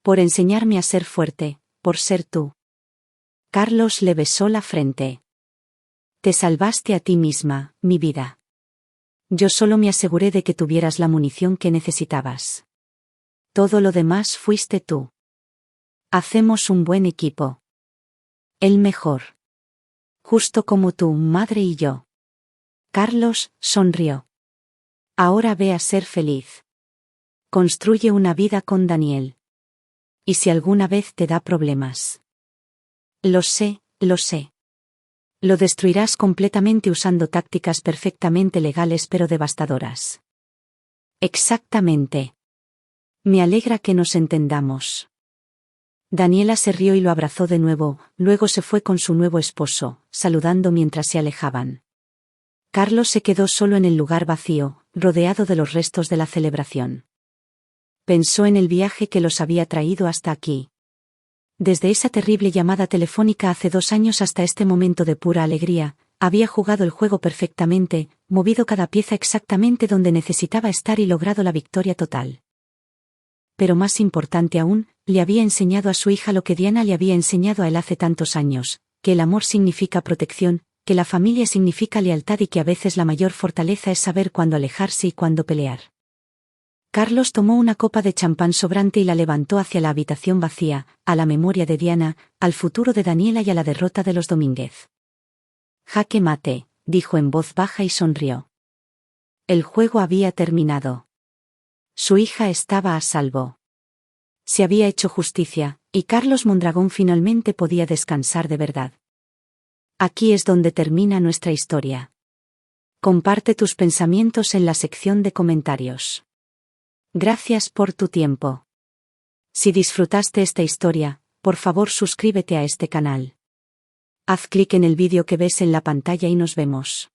Por enseñarme a ser fuerte, por ser tú. Carlos le besó la frente. Te salvaste a ti misma, mi vida. Yo solo me aseguré de que tuvieras la munición que necesitabas. Todo lo demás fuiste tú. Hacemos un buen equipo. El mejor. Justo como tu madre y yo. Carlos sonrió. Ahora ve a ser feliz. Construye una vida con Daniel. ¿Y si alguna vez te da problemas? Lo sé, lo sé. Lo destruirás completamente usando tácticas perfectamente legales pero devastadoras. Exactamente. Me alegra que nos entendamos. Daniela se rió y lo abrazó de nuevo, luego se fue con su nuevo esposo, saludando mientras se alejaban. Carlos se quedó solo en el lugar vacío, rodeado de los restos de la celebración. Pensó en el viaje que los había traído hasta aquí. Desde esa terrible llamada telefónica hace 2 años hasta este momento de pura alegría, había jugado el juego perfectamente, movido cada pieza exactamente donde necesitaba estar y logrado la victoria total. Pero más importante aún, le había enseñado a su hija lo que Diana le había enseñado a él hace tantos años, que el amor significa protección, que la familia significa lealtad y que a veces la mayor fortaleza es saber cuándo alejarse y cuándo pelear. Carlos tomó una copa de champán sobrante y la levantó hacia la habitación vacía, a la memoria de Diana, al futuro de Daniela y a la derrota de los Domínguez. Jaque mate, dijo en voz baja y sonrió. El juego había terminado. Su hija estaba a salvo. Se había hecho justicia, y Carlos Mondragón finalmente podía descansar de verdad. Aquí es donde termina nuestra historia. Comparte tus pensamientos en la sección de comentarios. Gracias por tu tiempo. Si disfrutaste esta historia, por favor suscríbete a este canal. Haz clic en el vídeo que ves en la pantalla y nos vemos.